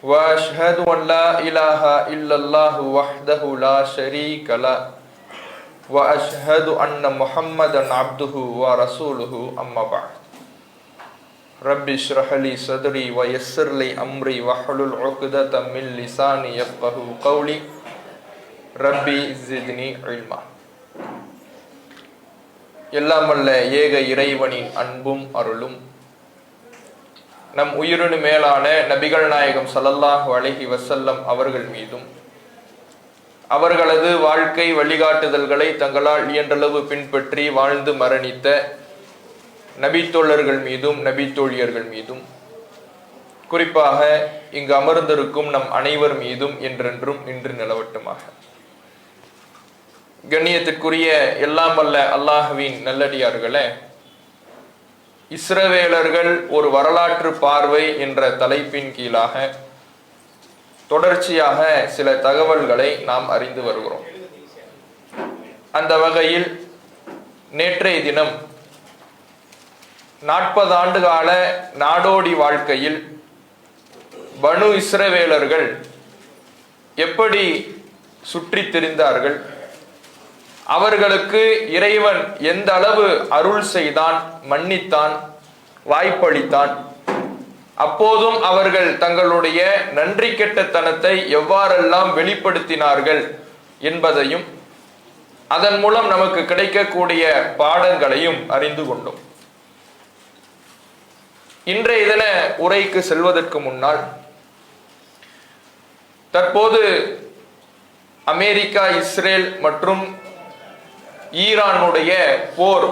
وأشهد أن لا إله إلا الله وحده لا شريك له وأشهد أن محمدا عبده ورسوله أما بعد رب اشرح لي صدري ويسر لي أمري واحلل عقدة من لساني يفقهوا قولي ربي زدني علما. எல்லாமல்ல ஏக இறைவனின் அன்பும் அருளும் நம் உயிரினு மேலான நபிகள் நாயகம் ஸல்லல்லாஹு அலைஹி வஸல்லம் அவர்கள் மீதும் அவர்களது வாழ்க்கை வழிகாட்டுதல்களை தங்களால் இயன்றளவு பின்பற்றி வாழ்ந்து மரணித்த நபித்தோழர்கள் மீதும் நபித்தோழியர்கள் மீதும் குறிப்பாக இங்கு அமர்ந்திருக்கும் நம் அனைவர் மீதும் என்றென்றும் நின்று நிலவட்டுமாக. கண்ணியத்திற்குரிய எல்லாம் வல்ல அல்லாஹ்வின் நல்லடியார்களே, இஸ்ரவேலர்கள் ஒரு வரலாற்று பார்வை என்ற தலைப்பின் கீழாக தொடர்ச்சியாக சில தகவல்களை நாம் அறிந்து வருகிறோம். அந்த வகையில் நேற்றைய தினம் 40 ஆண்டு கால நாடோடி வாழ்க்கையில் பனு இஸ்ரவேலர்கள் எப்படி சுற்றித் திரிந்தார்கள், அவர்களுக்கு இறைவன் எந்த அளவு அருள் செய்தான், மன்னித்தான், வாய்ப்பளித்தான், அப்போதும் அவர்கள் தங்களுடைய நன்றி கெட்டத்தனத்தை எவ்வாறெல்லாம் வெளிப்படுத்தினார்கள் என்பதையும் அதன் மூலம் நமக்கு கிடைக்கக்கூடிய பாடங்களையும் அறிந்து கொண்டோம். இன்றைய தின உரைக்கு செல்வதற்கு முன்னால் தற்போது அமெரிக்கா, இஸ்ரேல் மற்றும் ஈரானுடைய போர்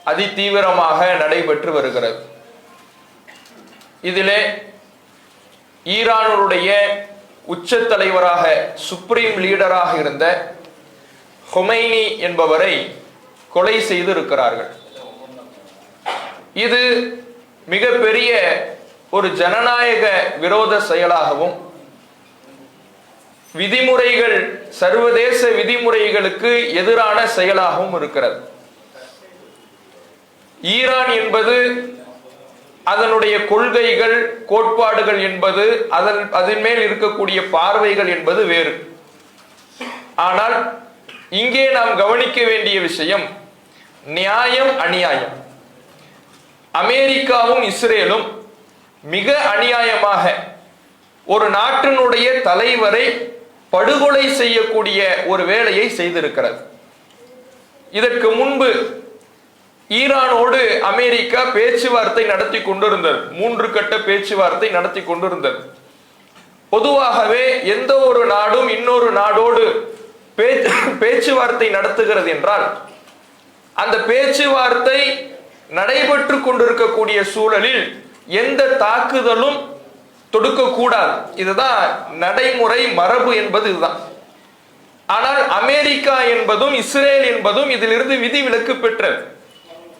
அதிதீவிரமாக நடைபெற்று வருகிறது. இதிலே ஈரானுடைய உச்ச தலைவராக சுப்ரீம் லீடராக இருந்த ஹொமைனி என்பவரை கொலை செய்து இருக்கிறார்கள். இது மிகப்பெரிய ஒரு ஜனநாயக விரோத செயலாகவும் விதிமுறைகள், சர்வதேச விதிமுறைகளுக்கு எதிரான செயலாகவும் இருக்கிறது. ஈரான் என்பது அதனுடைய கொள்கைகள், கோட்பாடுகள் என்பது, அதன் மேல் இருக்கக்கூடிய பார்வைகள் என்பது வேறு. ஆனால் இங்கே நாம் கவனிக்க வேண்டிய விஷயம் நியாயம், அநியாயம். அமெரிக்காவும் இஸ்ரேலும் மிக அநியாயமாக ஒரு நாட்டினுடைய தலைவரை படுகொலை செய்யக்கூடிய ஒரு வேலையை செய்திருக்கிறது. இதற்கு முன்பு ஈரானோடு அமெரிக்கா பேச்சுவார்த்தை நடத்தி கொண்டிருந்தது. 3 கட்ட பேச்சுவார்த்தை நடத்தி கொண்டிருந்தது. பொதுவாகவே எந்த ஒரு நாடும் இன்னொரு நாடோடு பேச்சுவார்த்தை நடத்துகிறது என்றால் அந்த பேச்சுவார்த்தை நடைபெற்று கொண்டிருக்கக்கூடிய சூழலில் எந்த தாக்குதலும் தொடுக்கக்கூடாது. இதுதான் நடைமுறை, மரபு என்பது இதுதான். ஆனால் அமெரிக்கா என்பதும் இஸ்ரேல் என்பதும் இதிலிருந்து விதிவிலக்கு பெற்றது.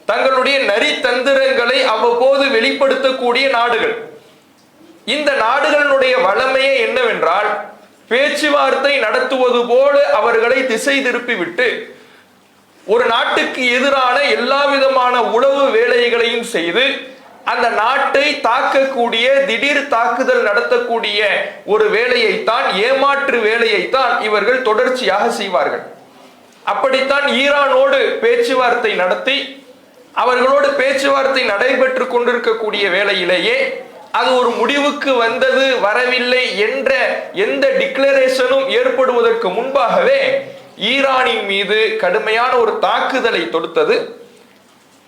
தங்களுடைய நரித்தந்திரங்களை அவ்வப்போது வெளிப்படுத்தக்கூடிய நாடுகள். இந்த நாடுகளுடைய வளமையே என்னவென்றால் பேச்சுவார்த்தை நடத்துவது போல அவர்களை திசை திருப்பிவிட்டு ஒரு நாட்டுக்கு எதிரான எல்லா விதமான உளவு வேலைகளையும் செய்து அந்த நாட்டை தாக்கக்கூடிய, திடீர் தாக்குதல் நடத்தக்கூடிய ஒரு வேலையைத்தான், ஏமாற்று வேலையைத்தான் இவர்கள் தொடர்ச்சியாக செய்வார்கள். அப்படித்தான் ஈரானோடு பேச்சுவார்த்தை நடத்தி அவர்களோடு பேச்சுவார்த்தை நடைபெற்று கொண்டிருக்கக்கூடிய வேளையிலேயே அது ஒரு முடிவுக்கு வந்தது, வரவில்லை என்ற எந்த டிக்ளரேஷனும் ஏற்படுவதற்கு முன்பாகவே ஈரானின் மீது கடுமையான ஒரு தாக்குதலை தொடுத்தது.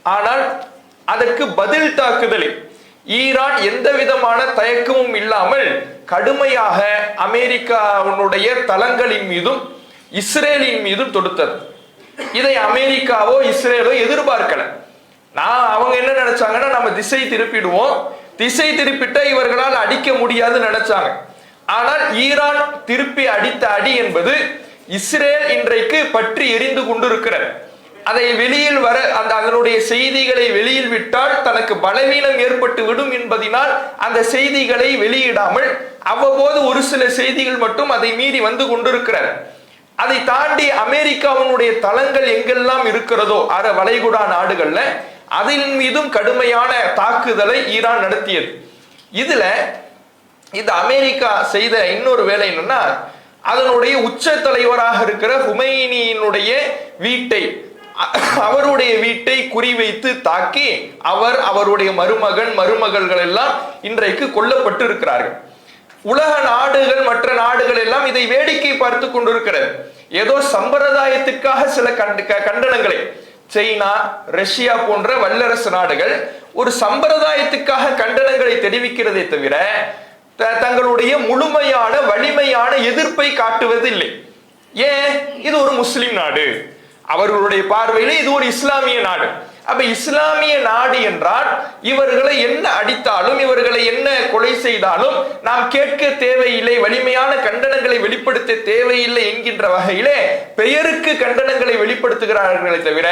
ஆனால் அதற்கு பதில் தாக்குதலில் ஈரான் எந்த விதமான தயக்கமும் இல்லாமல் கடுமையாக அமெரிக்காவுடைய தளங்களின் மீதும் இஸ்ரேலின் மீதும் தொடுத்தது. இதை அமெரிக்காவோ இஸ்ரேலோ எதிர்பார்க்கல. அவங்க என்ன நினைச்சாங்கன்னா, நம்ம திசை திருப்பிடுவோம், திசை திருப்பிட்ட இவர்களால் அடிக்க முடியாது நினைச்சாங்க. ஆனால் ஈரான் திருப்பி அடித்த அடி என்பது இஸ்ரேல் இன்றைக்கு பற்றி எரிந்து கொண்டிருக்கிறது. அதை வெளியில் வர அதனுடைய செய்திகளை வெளியில் விட்டால் தனக்கு பலவீனம் ஏற்பட்டு விடும் என்பதனால் அந்த செய்திகளை வெளியிடாமல் அவ்வப்போது ஒரு சில செய்திகள் மட்டும் அதை மீறி வந்து கொண்டிருக்கிறார். அதை தாண்டி அமெரிக்காவினுடைய தளங்கள் எங்கெல்லாம் இருக்கிறதோ வளைகுடா நாடுகள்ல அதன் மீதும் கடுமையான தாக்குதலை ஈரான் நடத்தியது. இதுல இந்த அமெரிக்கா செய்த இன்னொரு வேலை என்னன்னா, அதனுடைய உச்ச தலைவராக இருக்கிற ஹுமைனியினுடைய வீட்டை, அவருடைய வீட்டை குறிவைத்து தாக்கி அவருடைய மருமகள்கள் எல்லாம் இன்றைக்கு கொல்லப்பட்டு இருக்கிறார்கள். உலக நாடுகள், மற்ற நாடுகள் எல்லாம் இதை வேடிக்கை பார்த்து கொண்டிருக்கிறது. ஏதோ சம்பிரதாயத்துக்காக சில கண்டனங்களை, சைனா, ரஷ்யா போன்ற வல்லரசு நாடுகள் ஒரு சம்பிரதாயத்துக்காக கண்டனங்களை தெரிவிக்கிறதை தவிர தங்களுடைய முழுமையான வலிமையான எதிர்ப்பை காட்டுவதில்லை. ஏன்? இது ஒரு முஸ்லிம் நாடு, அவர்களுடைய பார்வையில இது ஒரு இஸ்லாமிய நாடு. அப்ப இஸ்லாமிய நாடு என்றால் இவர்களை என்ன அடித்தாலும், இவர்களை என்ன கொலை செய்தாலும் நாம் கேட்க தேவையில்லை, வலிமையான கண்டனங்களை வெளிப்படுத்த தேவையில்லை என்கின்ற வகையிலே பெயருக்கு கண்டனங்களை வெளிப்படுத்துகிறார்களே தவிர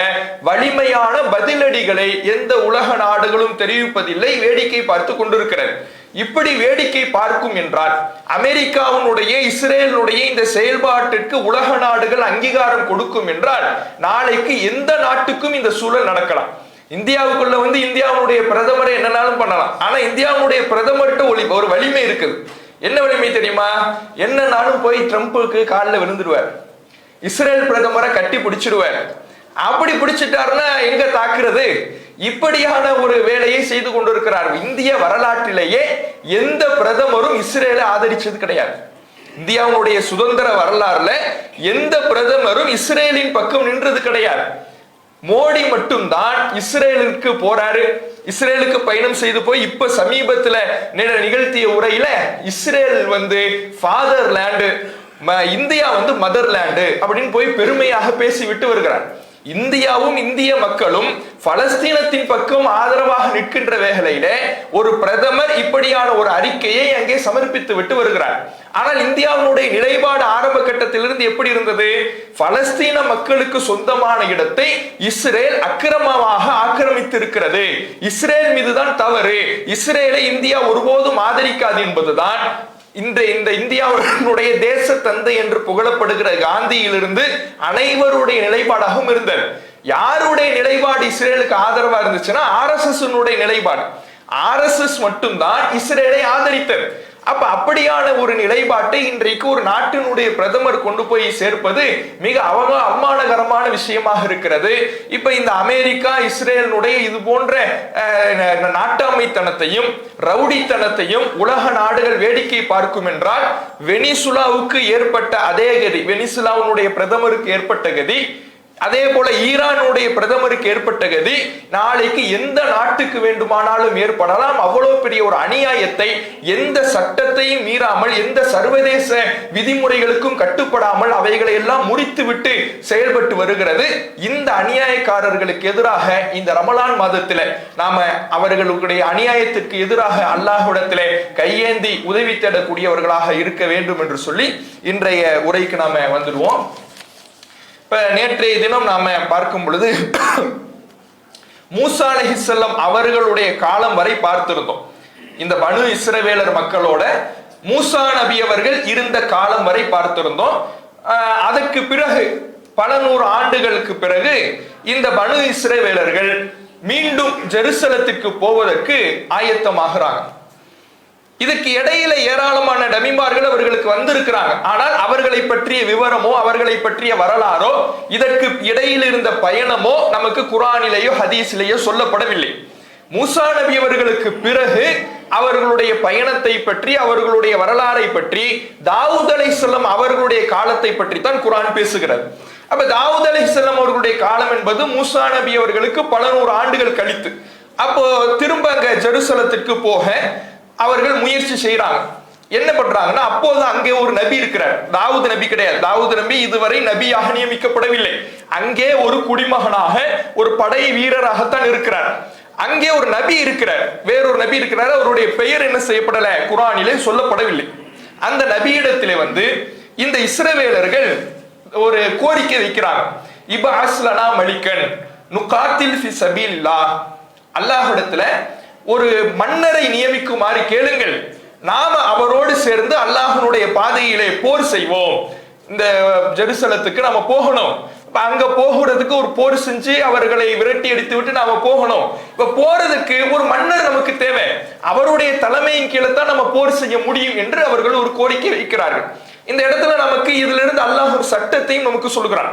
வலிமையான பதிலடிகளை எந்த உலக நாடுகளும் தெரிவிப்பதில்லை, வேடிக்கை பார்த்து கொண்டிருக்கிறது. இப்படி வேடிக்கை பார்க்கும் என்றால் அமெரிக்காவுடைய, இஸ்ரேலுடைய இந்த செயல்பாட்டிற்கு உலக நாடுகள் அங்கீகாரம் கொடுக்கும் என்றால் நாளைக்கு எந்த நாட்டுக்கும் இந்த சூழல் நடக்கலாம். இந்தியாவுக்குள்ள இந்தியாவுடைய பிரதமரை என்னன்னாலும் பண்ணலாம். ஆனா இந்தியாவுடைய பிரதமர்கிட்ட ஒரு வலிமை இருக்குது. என்ன வலிமை தெரியுமா? என்னன்னாலும் போய் ட்ரம்புக்கு காலில் விழுந்துடுவார், இஸ்ரேல் பிரதமரை கட்டி பிடிச்சிடுவார். அப்படி பிடிச்சிட்டாருன்னா எங்க தாக்குறது? இப்படியான ஒரு வேலையை செய்து கொண்டிருக்கிறார். இந்திய வரலாற்றிலேயே எந்த பிரதமரும் இஸ்ரேலை ஆதரிச்சது கிடையாது. இந்தியாவுடைய சுதந்திர வரலாறுல எந்த பிரதமரும் இஸ்ரேலின் பக்கம் நின்றது கிடையாது. மோடி மட்டும்தான் இஸ்ரேலுக்கு போறாரு, இஸ்ரேலுக்கு பயணம் செய்து போய் இப்ப சமீபத்துல நிகழ்த்திய உரையில இஸ்ரேல் ஃபாதர்லேண்டு, இந்தியா மதர்லேண்டு அப்படின்னு போய் பெருமையாக பேசிவிட்டு வருகிறார். இந்தியாவும் இந்திய மக்களும் பலஸ்தீனத்தின் பக்கம் ஆதரவாக நிற்கின்ற வேளையில ஒரு பிரதமர் இப்படியான ஒரு அறிக்கையை அங்கே சமர்ப்பித்து விட்டு வருகிறார். ஆனால் இந்தியாவுடைய நிலைப்பாடு ஆரம்ப கட்டத்திலிருந்து எப்படி இருந்தது? பலஸ்தீன மக்களுக்கு சொந்தமான இடத்தை இஸ்ரேல் அக்கிரமமாக ஆக்கிரமித்து இருக்கிறது, இஸ்ரேல் மீதுதான் தவறு, இஸ்ரேலை இந்தியா ஒருபோதும் ஆதரிக்காது என்பதுதான் இந்த இந்தியாவுடைய தேச தந்தை என்று புகழப்படுகிற காந்தியிலிருந்து அனைவருடைய நிலைப்பாடாகவும் இருந்தது. யாருடைய நிலைப்பாடு இஸ்ரேலுக்கு ஆதரவா இருந்துச்சுன்னா RSS நிலைப்பாடு. RSS மட்டும்தான் இஸ்ரேலை ஆதரித்தது. அப்ப அப்படியான ஒரு நிலைப்பாட்டை இன்றைக்கு ஒரு நாட்டினுடைய பிரதமர் கொண்டு போய் சேர்ப்பது மிக அவமானகரமான விஷயமாக இருக்கிறது. இப்ப இந்த அமெரிக்கா, இஸ்ரேலுடைய இது போன்ற நாட்டாமைத்தனத்தையும் ரவுடித்தனத்தையும் உலக நாடுகள் வேடிக்கை பார்க்கும் என்றால் வெனிசுலாவுக்கு ஏற்பட்ட அதே கதி, வெனிசுலாவுடைய பிரதமருக்கு ஏற்பட்ட கதி, அதே போல ஈரானுடைய பிரதமருக்கு ஏற்பட்ட கதி நாளைக்கு எந்த நாட்டுக்கு வேண்டுமானாலும் ஏற்படலாம். அவ்வளவு பெரிய ஒரு அநியாயத்தை எந்த சட்டத்தையும் மீறாமல், எந்த சர்வதேச விதிமுறைகளுக்கும் கட்டுப்படாமல் அவைகளை எல்லாம் முறித்துவிட்டு செயல்பட்டு வருகிறது. இந்த அநியாயக்காரர்களுக்கு எதிராக இந்த ரமலான் மாதத்தில நாம அவர்களுடைய அநியாயத்திற்கு எதிராக அல்லாஹ்விடத்திலே கையேந்தி உதவி தேடக்கூடியவர்களாக இருக்க வேண்டும் என்று சொல்லி இன்றைய உரைக்கு நாம வந்துடுவோம். இப்ப நேற்றைய தினம் நாம பார்க்கும் பொழுது மூசா அலைஹிஸ்ஸலாம் அவர்களுடைய காலம் வரை பார்த்திருந்தோம். இந்த பனு இஸ்ரவேலர் மக்களோட மூசா நபி அவர்கள் இருந்த காலம் வரை பார்த்திருந்தோம். அதற்கு பிறகு பல நூறு ஆண்டுகளுக்கு பிறகு இந்த பனு இஸ்ரவேலர்கள் மீண்டும் ஜெருசலத்திற்கு போவதற்கு ஆயத்தமாகிறாங்க. இதுக்கு இடையில ஏராளமான நபிமார்கள் அவர்களுக்கு வந்திருக்கிறாங்க. ஆனால் அவர்களை பற்றிய விவரமோ, அவர்களை பற்றிய வரலாறோ, இதற்கு இடையில் இருந்த பயணமோ நமக்கு குர்ஆனிலேயோ ஹதீஸிலேயோ சொல்லப்படவில்லை. மூசா நபி அவர்களுக்கு பிறகு அவர்களுடைய பயணத்தை பற்றி, அவர்களுடைய வரலாறை பற்றி, தாவூத் அலைஹிஸ்ஸலாம் அவர்களுடைய காலத்தை பற்றி தான் குர்ஆன் பேசுகிறது. அப்ப தாவூத் அலைஹிஸ்ஸலாம் அவர்களுடைய காலம் என்பது மூசா நபி அவர்களுக்கு பல நூறு ஆண்டுகள் கழித்து. அப்போ திரும்ப அங்க ஜெருசலத்திற்கு போக அவர்கள் முயற்சி செய்யறாங்க. என்ன பண்றாங்கன்னா, அப்போது அங்கே ஒரு நபி இருக்கிறார். தாவூத் நபி கிடையாது. தாவூத் நபி இதுவரை நபியாக நியமிக்கப்படவில்லை. அங்கே ஒரு குடிமகனாக, ஒரு படை வீரராகத்தான் இருக்கிறார். அங்கே ஒரு நபி இருக்கிறார், வேறொரு நபி இருக்கிறார். அவருடைய பெயர் என்ன செய்யப்படல, குர்ஆனிலே சொல்லப்படவில்லை. அந்த நபியிடத்திலே இந்த இஸ்ரவேலர்கள் ஒரு கோரிக்கை வைக்கிறாங்க. இப்அஸ் லனா மலிகன் நுகாத்தில் ஃபி சபீலில்லாஹ், அல்லாஹ்விடத்துல ஒரு மன்னரை நியமிக்குமாறு கேளுங்கள், நாம அவரோடு சேர்ந்து அல்லாஹ்வுடைய பாதையிலே போர் செய்வோம், இந்த ஜெருசலத்துக்கு நாம போகணும். அப்ப அங்க போகிறதுக்கு ஒரு போர் செஞ்சு அவர்களை விரட்டி அடித்து விட்டு நாம போகணும். இப்ப போறதுக்கு ஒரு மன்னர் நமக்கு தேவை, அவருடைய தலைமையின் கீழே தான் நம்ம போர் செய்ய முடியும் என்று அவர்கள் ஒரு கோரிக்கை வைக்கிறார்கள். இந்த இடத்துல நமக்கு இதுல இருந்து அல்லாஹ் ஒரு சட்டத்தையும் நமக்கு சொல்கிறான்.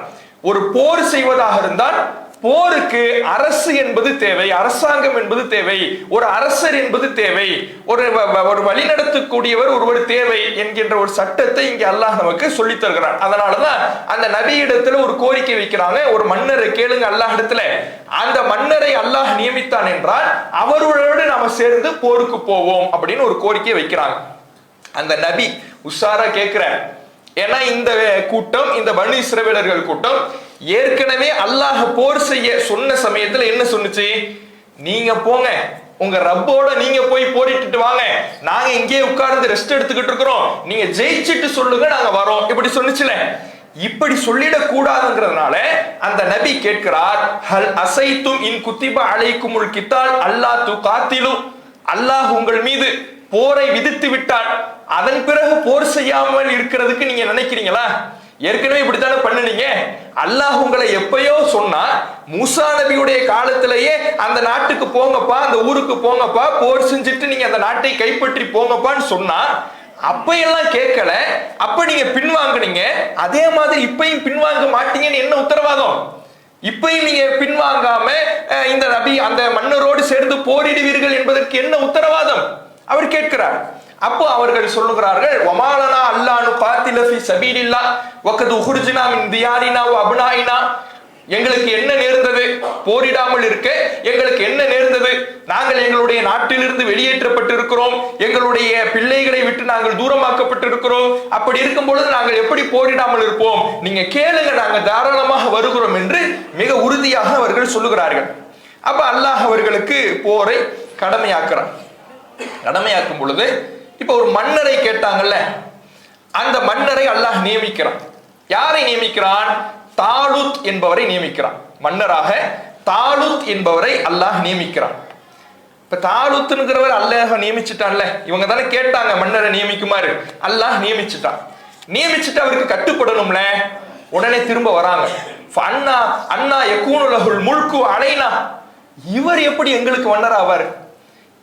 ஒரு போர் செய்வதாக இருந்தால் போருக்கு அரசு என்பது தேவை, அரசாங்கம் என்பது தேவை, ஒரு அரசர் என்பது தேவை, ஒரு வழிநடத்தக்கூடியவர் ஒருவர் தேவை என்கின்ற ஒரு சட்டத்தை இங்கே அல்லாஹ் நமக்கு சொல்லி தருகிறான். அதனாலதான் அந்த நபியிடத்துல ஒரு கோரிக்கை வைக்கிறாங்க, ஒரு மன்னரை கேளுங்க அல்லாஹ் இடத்துல. அந்த மன்னரை அல்லாஹ் நியமித்தான் என்றால் அவரோடு நாம சேர்ந்து போருக்கு போவோம் அப்படின்னு ஒரு கோரிக்கை வைக்கிறாங்க. அந்த நபி உஷாரா கேட்கிறார். ஏன்னா இந்த கூட்டம், இந்த பனு இஸ்ரவேலர்கள் கூட்டம் ஏற்கனவே அல்லாஹ் போர் செய்ய சொன்ன சமயத்துல என்ன சொன்னுச்சு? நீங்க போங்க, உங்க ரப்போட நீங்க போய் போரிட்டு வாங்க, நாங்க இங்கே உட்கார்ந்து ரெஸ்ட் எடுத்துக்கிட்டு இருக்கிறோம், நீங்க ஜெயிச்சிட்டு சொல்லுங்க நாங்க வரோம், இப்படி சொன்னுச்சுல. இப்படி சொல்லிடக் கூடாதுங்கிறதுனால அந்த நபி கேட்கிறார், ஹல் அசைத்தும் இன் குத்திப அலைக்குமுல் கித்தால் அல்லா துகாத்திலு, அல்லாஹ் உங்கள் மீது போரை விதித்து விட்டால் அதன் பிறகு போர் செய்யாமல் இருக்கிறதுக்கு நீங்க நினைக்கிறீங்களா? ஏற்கனவே இப்படித்தானே பண்ணுனீங்க. அல்லாஹ் உங்களை எப்பயோ சொன்னா, மூசா நபியுடைய காலத்திலேயே அந்த நாட்டுக்கு போங்கப்பா, அந்த ஊருக்கு போங்கப்பா, போர் செஞ்சுட்டு நீங்க அந்த நாட்டை கைப்பற்றி போங்கப்பான்னு சொன்னா அப்பையெல்லாம் கேட்கல. அப்ப நீங்க பின்வாங்குனீங்க. அதே மாதிரி இப்பயும் பின்வாங்க மாட்டீங்கன்னு என்ன உத்தரவாதம்? இப்பயும் நீங்க பின்வாங்காம இந்த நபி அந்த மன்னரோடு சேர்ந்து போரிடுவீர்கள் என்பதற்கு என்ன உத்தரவாதம்? அவர் கேட்கிறார். அப்போ அவர்கள் சொல்லுகிறார்கள், வமாலனா அல்லானு காத்தில ஃபீ சபீலில்லாஹ் வகது உஹ்ருஜ்னா மின் தியாரினா வ அப்னாயினா, எங்களுக்கு என்ன நேர்ந்தது? போரிடாமல் இருக்க எங்களுக்கு என்ன நேர்ந்தது? நாங்கள் எங்களுடைய நாட்டிலிருந்து வெளியேற்றப்பட்டு இருக்கிறோம், எங்களுடைய பிள்ளைகளை விட்டு நாங்கள் தூரமாக்கப்பட்டு இருக்கிறோம். அப்படி இருக்கும் பொழுது நாங்கள் எப்படி போரிடாமல் இருப்போம்? நீங்க கேளுங்க, நாங்கள் தாராளமாக வருகிறோம் என்று மிக உறுதியாக அவர்கள் சொல்லுகிறார்கள். அப்ப அல்லாஹ் அவர்களுக்கு போரை கடமையாக்குறான். கடமையாக்கும் பொழுது இப்ப ஒரு மன்னரை கேட்டாங்கல்ல, அந்த மன்னரை அல்லாஹ் நியமிக்கிறான். யாரை நியமிக்கிறான்? தாலூத் என்பவரை நியமிக்கிறான். மன்னராக தாலூத் என்பவரை அல்லாஹ் நியமிக்கிறான். இப்ப தாலூத்ங்கிறவர் அல்லாஹ் நியமிச்சுட்டான்ல, இவங்க தானே கேட்டாங்க மன்னரை நியமிக்குமாறு, அல்லாஹ் நியமிச்சுட்டான். நியமிச்சுட்டு அவருக்கு கட்டுப்படணும்ல. உடனே திரும்ப வராங்க. அண்ணா அண்ணா யகூனு லஹுல் முல்கு அலைனா, இவர் எப்படி எங்களுக்கு மன்னர் ஆவார்?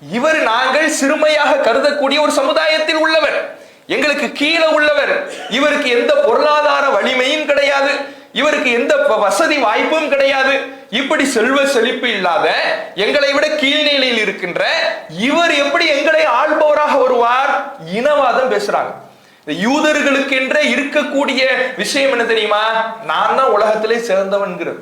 இவர் நாங்கள் சிறுமையாக கருதக்கூடிய ஒரு சமுதாயத்தில் உள்ளவர், எங்களுக்கு கீழே உள்ளவர். இவருக்கு எந்த பொருளாதார வலிமையும் கிடையாது, இவருக்கு எந்த வசதி வாய்ப்பும் கிடையாது. இப்படி செல்வ செழிப்பு இல்லாத எங்களை விட கீழ்நிலையில் இருக்கின்ற இவர் எப்படி எங்களை ஆள்பவராக வருவார்? இனவாதம் பேசுறாங்க. யூதர்களுக்கு என்றே இருக்கக்கூடிய விஷயம் என்ன தெரியுமா? நான் தான் உலகத்திலே சிறந்தவன்கிறது,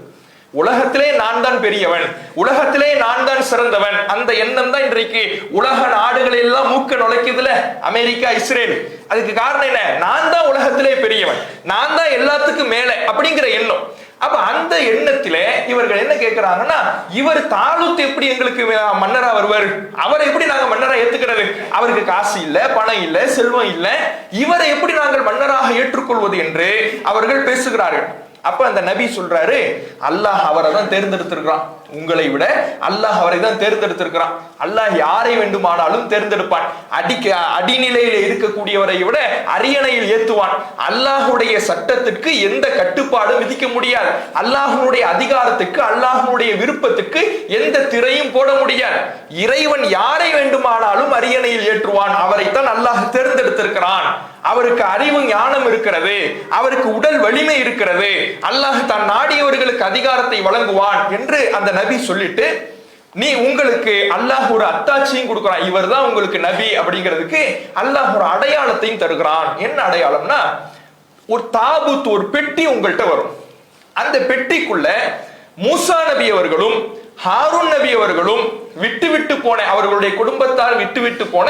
உலகத்திலே நான் தான் பெரியவன், உலகத்திலே நான் தான் சிறந்தவன். அந்த எண்ணம் தான் இன்றைக்கு உலக நாடுகள் எல்லாம் மூக்க நுழைக்குதுல, அமெரிக்கா, இஸ்ரேல். அதுக்கு காரணம் என்ன? நான் தான் உலகத்திலே பெரியவன், நான் தான் எல்லாத்துக்கும் மேல அப்படிங்கிற எண்ணம். அப்ப அந்த எண்ணத்திலே இவர்கள் என்ன கேட்கிறாங்கன்னா, இவர் தாலூத் எப்படி எங்களுக்கு மன்னரா வருவார்? அவரை எப்படி நாங்க மன்னரா ஏத்துக்கிறது? அவருக்கு காசு இல்ல, பணம் இல்ல, செல்வம் இல்ல, இவரை எப்படி நாங்கள் மன்னராக ஏற்றுக்கொள்வது என்று அவர்கள் பேசுகிறார்கள். அப்ப அந்த நபி சொல்றாரு, அல்லாஹ் அவரை தான் தேர்ந்தெடுத்திருக்கிறான், உங்களை விட அல்லாஹ் அவரை தான் தேர்ந்தெடுத்திருக்கிறான். அல்லாஹ் யாரை வேண்டுமானாலும் தேர்ந்தெடுப்பான். அடிநிலையில இருக்கக்கூடியவரை விட அரியணையில் ஏத்துவான். அல்லாஹுடைய சட்டத்திற்கு எந்த கட்டுப்பாடும் விதிக்க முடியாது. அல்லாஹுடைய அதிகாரத்துக்கு, அல்லாஹுடைய விருப்பத்துக்கு எந்த திரையும் போட முடியாது. இறைவன் யாரை வேண்டுமானாலும் அரியணையில் ஏற்றுவான். அவரைத்தான் அல்லாஹ் தேர்ந்தெடுத்திருக்கிறான். அவருக்கு அறிவு ஞானம் இருக்கிறது, அவருக்கு உடல் வலிமை இருக்கிறது, அல்லாஹ் தான் நாடியவர்களுக்கு அதிகாரத்தை வழங்குவான் என்று அந்த நபி சொல்லிட்டு, நீ உங்களுக்கு அல்லாஹ் ஒரு அத்தாட்சியும் கொடுக்கிறான், இவர் தான் உங்களுக்கு நபி அப்படிங்கிறதுக்கு அல்லாஹ் ஒரு அடையாளத்தையும் தருகிறான். என்ன அடையாளம்னா, ஒரு தாபூத், ஒரு பெட்டி உங்கள்கிட்ட வரும். அந்த பெட்டிக்குள்ள மூசா நபி அவர்களும் ஹாரூன் நபி அவர்களும் விட்டு போன, அவர்களுடைய குடும்பத்தார் விட்டு போன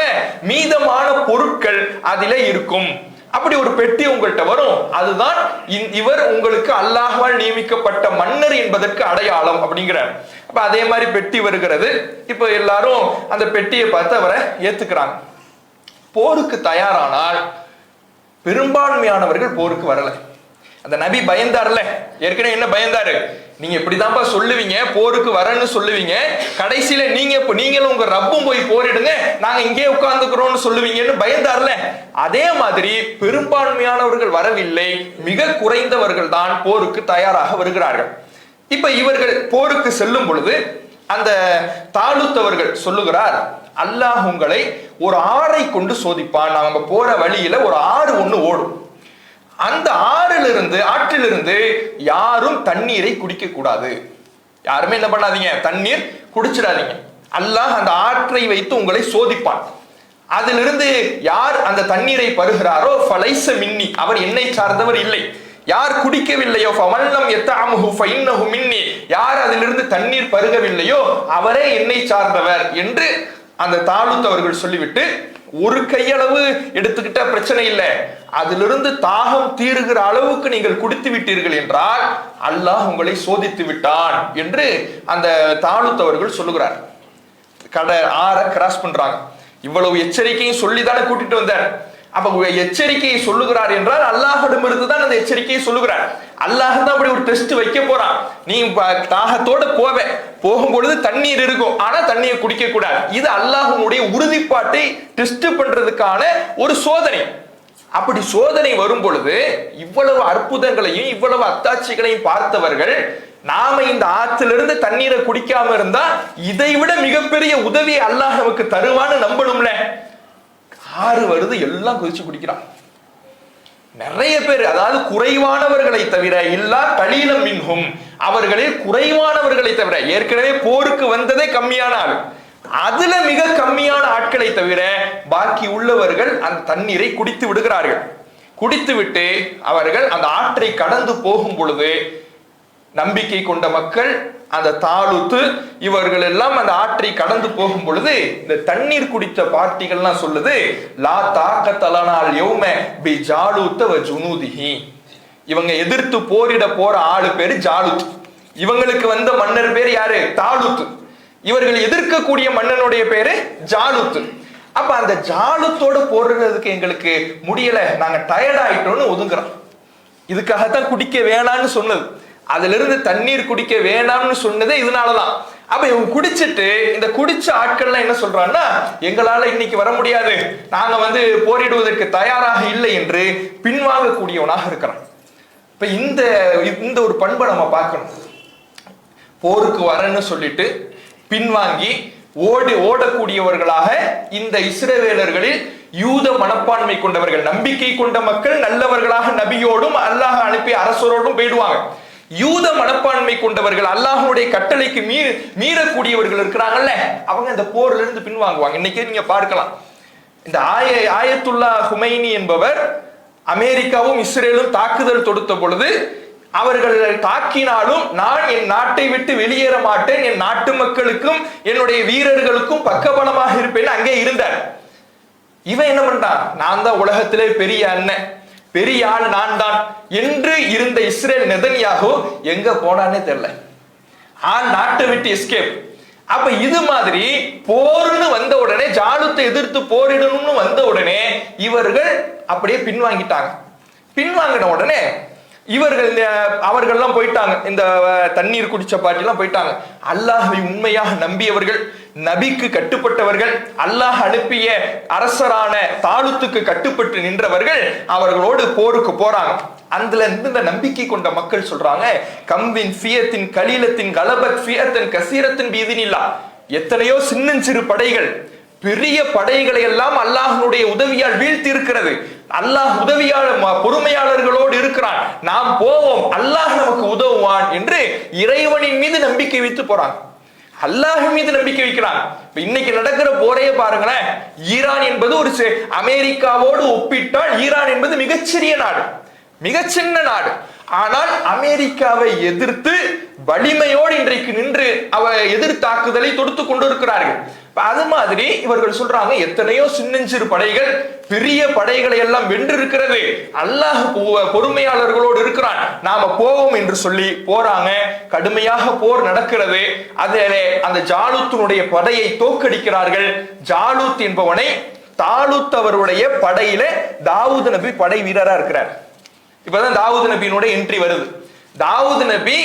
மீதமான பொருட்கள் அதிலே இருக்கும். அப்படி ஒரு பெட்டி உங்கள்கிட்ட வரும். அதுதான் இவர் உங்களுக்கு அல்லாஹ்வால் நியமிக்கப்பட்ட மன்னர் என்பதற்கு அடையாளம் அப்படிங்கிறார். அப்ப அதே மாதிரி பெட்டி வருகிறது. இப்ப எல்லாரும் அந்த பெட்டியை பார்த்து அவரை ஏத்துக்கிறாங்க. போருக்கு தயாரானால் பெரும்பான்மையானவர்கள் போருக்கு வரல. அந்த நபி பயந்தார்ல, ஏற்கனவே என்ன பயந்தாரு? நீங்க இப்படிதான்ப்பா சொல்லுவீங்க, போருக்கு வரன்னு சொல்லுவீங்க, கடைசியில நீங்களும் உங்க ரப்பும் போய் போரிடுங்க, நாங்க இங்கே உட்கார்ந்துக்கிறோம்னு சொல்லுவீங்கன்னு பயந்தார்ல. அதே மாதிரி பெரும்பான்மையானவர்கள் வரவில்லை, மிக குறைந்தவர்கள் தான் போருக்கு தயாராக வருகிறார்கள். இப்ப இவர்கள் போருக்கு செல்லும் பொழுது அந்த தாலுத்தவர்கள் சொல்லுகிறார், அல்லாஹ் உங்களை ஒரு ஆறை கொண்டு சோதிப்பான். நாம போற வழியில ஒரு ஆறு ஒண்ணு ஓடும், அந்த ஆற்றிலிருந்து யாரும் தண்ணீரை குடிக்க கூடாது. யாருமே என்ன பண்ணாதீங்க, தண்ணீர் குடிச்சிடாதீங்க. அல்லாஹ் அந்த ஆற்றை வைத்து உங்களை சோதிப்பான். அதிலிருந்து யார் அந்த தண்ணீரை பருகிறாரோ ஃபலைஸ மின்னி, அவர் என்னை சார்ந்தவர் இல்லை. யார் குடிக்கவில்லையோ ஃபவல்லம் யத்தஅமுஹு ஃபஇன்னஹு மின்னி, யார் அதிலிருந்து தண்ணீர் பருகவில்லையோ அவரே என்னை சார்ந்தவர் என்று அந்த தாலுத் அவர்கள் சொல்லிவிட்டு, ஒரு கையளவு எடுத்துக்கிட்ட பிரச்சனை இல்லை, அதிலிருந்து தாகம் தீருகிற அளவுக்கு நீங்கள் குடித்து விட்டீர்கள் என்றால் அல்லாஹ் உங்களை சோதித்து விட்டான் என்று அந்த தாலுத் அவர்கள் சொல்லுகிறார். ஆற கிராஸ் பண்றாங்க. இவ்வளவு எச்சரிக்கையும் சொல்லிதானே கூட்டிட்டு வந்தார். அப்ப எச்சரிக்கையை சொல்லுகிறார் என்றால் அல்லாஹ்விடமிருந்து தான் அந்த எச்சரிக்கையை சொல்லுகிறார். அல்லாஹ் தான் அப்படி ஒரு டெஸ்ட் வைக்க போறான். நீ தாகத்தோட போகும்பொழுது தண்ணீர் இருக்கும், ஆனா தண்ணியை குடிக்க கூடாது. இது அல்லாஹ்வுடைய உறுதிப்பாட்டை டெஸ்ட் பண்றதுக்கான ஒரு சோதனை. அப்படி சோதனை வரும் பொழுது இவ்வளவு அற்புதங்களையும் இவ்வளவு அத்தாட்சிகளையும் பார்த்தவர்கள், நாம இந்த ஆற்றிலிருந்து தண்ணீரை குடிக்காம இருந்தா இதை விட மிகப்பெரிய உதவியை அல்லாஹ் நமக்கு தருவான்னு நம்பணும்ல. ஆறு வருது, எல்லாம் குதிச்சு குடிக்கிறான். நிறைய பேர், அதாவது குறைவானவர்களை தவிர, இல்லா கலீலம் மின்ஹும், அவர்களில் குறைவானவர்களை தவிர, ஏற்கனவே போருக்கு வந்ததே கம்மியான ஆள், அதுல மிக கம்மியான ஆட்களை தவிர பாக்கி உள்ளவர்கள் அந்த தண்ணீரை குடித்து விடுகிறார்கள். குடித்து விட்டு அவர்கள் அந்த ஆற்றை கடந்து போகும் பொழுது நம்பிக்கை கொண்ட மக்கள், அந்த தாலுத்து, இவர்கள் எல்லாம் அந்த ஆற்றை கடந்து போகும் பொழுது இந்த தண்ணீர் குடித்த பார்ட்டிகள்லாம் சொல்லுது, லா தாக்கத்தலனால் யௌம பி ஜாலுத்த வ ஜுனூதிஹி, இவங்க எதிர்த்து போரிட போற ஆளு பேரு ஜாலுத், இவங்களுக்கு வந்த மன்னர் பேர் யாரு, தாலுத்து, இவர்கள் எதிர்க்கக்கூடிய மன்னனுடைய பேரு ஜாலுத்து. அப்ப அந்த ஜாலுத்தோட போடுறதுக்கு எங்களுக்கு முடியல, நாங்க டயர்ட் ஆயிட்டோம்னு ஒதுங்குறோம். இதுக்காகத்தான் குடிக்க வேணான்னு சொன்னது, அதுல இருந்து தண்ணீர் குடிக்க வேணாம்னு சொன்னதே இதனாலதான். அப்ப இவங்க குடிச்சிட்டு, இந்த குடிச்ச ஆட்கள்லாம் என்ன சொல்றான்னா, எங்களால இன்னைக்கு வர முடியாது, நாங்க போரிடுவதற்கு தயாராக இல்லை என்று பின்வாங்கக்கூடியவனாக இருக்கிறான். இப்ப இந்த ஒரு பண்பை நம்ம பார்க்கணும். போருக்கு வரன்னு சொல்லிட்டு பின்வாங்கி ஓடக்கூடியவர்களாக இந்த இஸ்ரவேலர்களில் யூத மனப்பான்மை கொண்டவர்கள், நம்பிக்கை கொண்ட மக்கள் நல்லவர்களாக நபியோடும் அல்லாஹ் அனுப்பிய அரசரோடும் போயிடுவாங்க. யூத மனப்பான்மை கொண்டவர்கள், அல்லாஹ்வுடைய கட்டளைக்கு மீறக்கூடியவர்கள் இருக்கிறாங்கல்ல, அவங்க இந்த போர்ல இருந்து பின்வாங்குவாங்க. இன்னைக்கு நீங்க பார்க்கலாம், இந்த ஆயத்துல்லா ஹுமைனி என்பவர் அமெரிக்காவும் இஸ்ரேலும் தாக்குதல் தொடுத்த பொழுது, அவர்கள் தாக்கினாலும் நான் என் நாட்டை விட்டு வெளியேற மாட்டேன், என் நாட்டு மக்களுக்கும் என்னுடைய வீரர்களுக்கும் பக்கபலமாக இருப்பேன் அங்கே இருந்தார். இவன் என்ன பண்றான், நான் தான் உலகத்திலே பெரிய அண்ணன், பெரிய ஆள் நான் தான் என்று இருந்த இஸ்ரேல் நெதன்யாகு எங்க போனானே தெரியல, நாட்டை விட்டு எஸ்கேப். அப்ப இது மாதிரி போர்னு வந்த உடனே, ஜாலுத்தை எதிர்த்து போரிடணும்னு வந்த உடனே இவர்கள் அப்படியே பின்வாங்கிட்டாங்க. பின்வாங்கின உடனே அவர்கள்லாம் போயிட்டாங்க, இந்த தண்ணீர் குடிச்ச பாட்டிலாம் போயிட்டாங்க. அல்லாஹ்வை உண்மையாக நம்பியவர்கள், நபிக்கு கட்டுப்பட்டவர்கள், அல்லாஹ் அனுப்பிய அரசரான தாலுத்துக்கு கட்டுப்பட்டு நின்றவர்கள் அவர்களோடு போருக்கு போறாங்க. அதுல இருந்து இந்த நம்பிக்கை கொண்ட மக்கள் சொல்றாங்க, கம்பின் ஃபியத்தின் கலீலத்தின் கலபத் ஃபியத்தின் கசீரத்தின் பீதினில்லா, எத்தனையோ சின்னஞ்சிறு படைகள் பெரிய படைகளை எல்லாம் அல்லாஹ்னுடைய உதவியால் வீழ்த்தி இருக்கிறது. அல்லாஹ் உதவியாளர் பொறுமையாளர்களோடு இருக்கிறான், நாம் போவோம், அல்லாஹ் நமக்கு உதவுவான் என்று இறைவனின் மீது நம்பிக்கை வைத்து போறாங்க. அல்லாஹ் மீது நம்பிக்கை வைக்கிறான். இன்னைக்கு நடக்கிற போரையே பாருங்களேன். ஈரான் என்பது ஒரு அமெரிக்காவோடு ஒப்பிட்டால் ஈரான் என்பது மிகச்சிறிய நாடு, மிக சின்ன நாடு. ஆனால் அமெரிக்காவை எதிர்த்து வலிமையோடு இன்றைக்கு நின்று எதிர் தாக்குதலை தொடுத்து கொண்டிருக்கிறார்கள். அது மாதிரி இவர்கள் சொல்றாங்க, எத்தனையோ சின்னஞ்சிறு படைகள் பெரிய படைகளை எல்லாம் வென்றிருக்கிறது, அல்லாஹ் பொறுமையாளர்களோடு இருக்கிறான், நாம போவோம் என்று சொல்லி போறாங்க. கடுமையாக போர் நடக்கிறது. அதிலே அந்த ஜாலுத்தினுடைய படையை தோற்கடிக்கிறார்கள். ஜாலுத் என்பவனை தாலுத் அவருடைய படையில தாவூத் நபி படை வீரரா இருக்கிறார். இப்பதான் தாவூத் நபியினுடைய என்ட்ரி வருது. தாவூத் நபி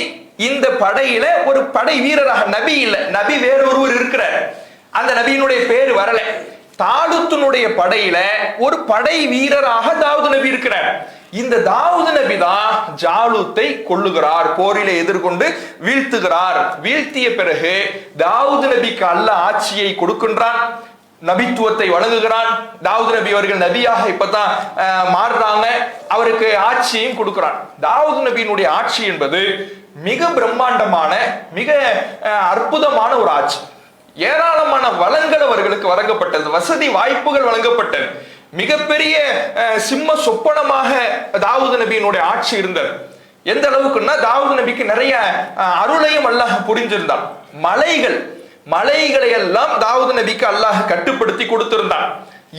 இந்த படையில ஒரு படை வீரராக, நபி இல்ல, நபி வேறொருவர் இருக்கிறார், அந்த நபியினுடைய பேரு வரல. தாலூத்தினுடைய படையில ஒரு படை வீரராக தாவூது நபி இருக்கிறார். இந்த தாவூது நபி தான் ஜாலூத்தை கொல்லுகிறார், போரிலே எதிர்கொண்டு வீழ்த்துகிறார். வீழ்த்திய பிறகு தாவூது நபிக்கு அல்லாஹ் ஆட்சியை கொடுக்கின்றான், நபித்துவத்தை வழங்குகிறான். தாவூது நபி அவர்கள் நபியாக இப்பதான் மாறுறாங்க, அவருக்கு ஆட்சியையும் கொடுக்கிறான். தாவூது நபியினுடைய ஆட்சி என்பது மிக பிரம்மாண்டமான, மிக அற்புதமான ஒரு ஆட்சி. ஏராளமான வளங்கள் அவர்களுக்கு வழங்கப்பட்டது, வசதி வாய்ப்புகள் வழங்கப்பட்டது. மிகப்பெரிய சிம்ம சொப்பனமாக தாவூது நபியினுடைய ஆட்சி இருந்தது. எந்த அளவுக்குன்னா தாவூது நபிக்கு நிறைய அருளையும் அல்லாஹ் புரிஞ்சிருந்தான். மலைகளை எல்லாம் தாவூது நபிக்கு அல்லாஹ் கட்டுப்படுத்தி கொடுத்திருந்தான்.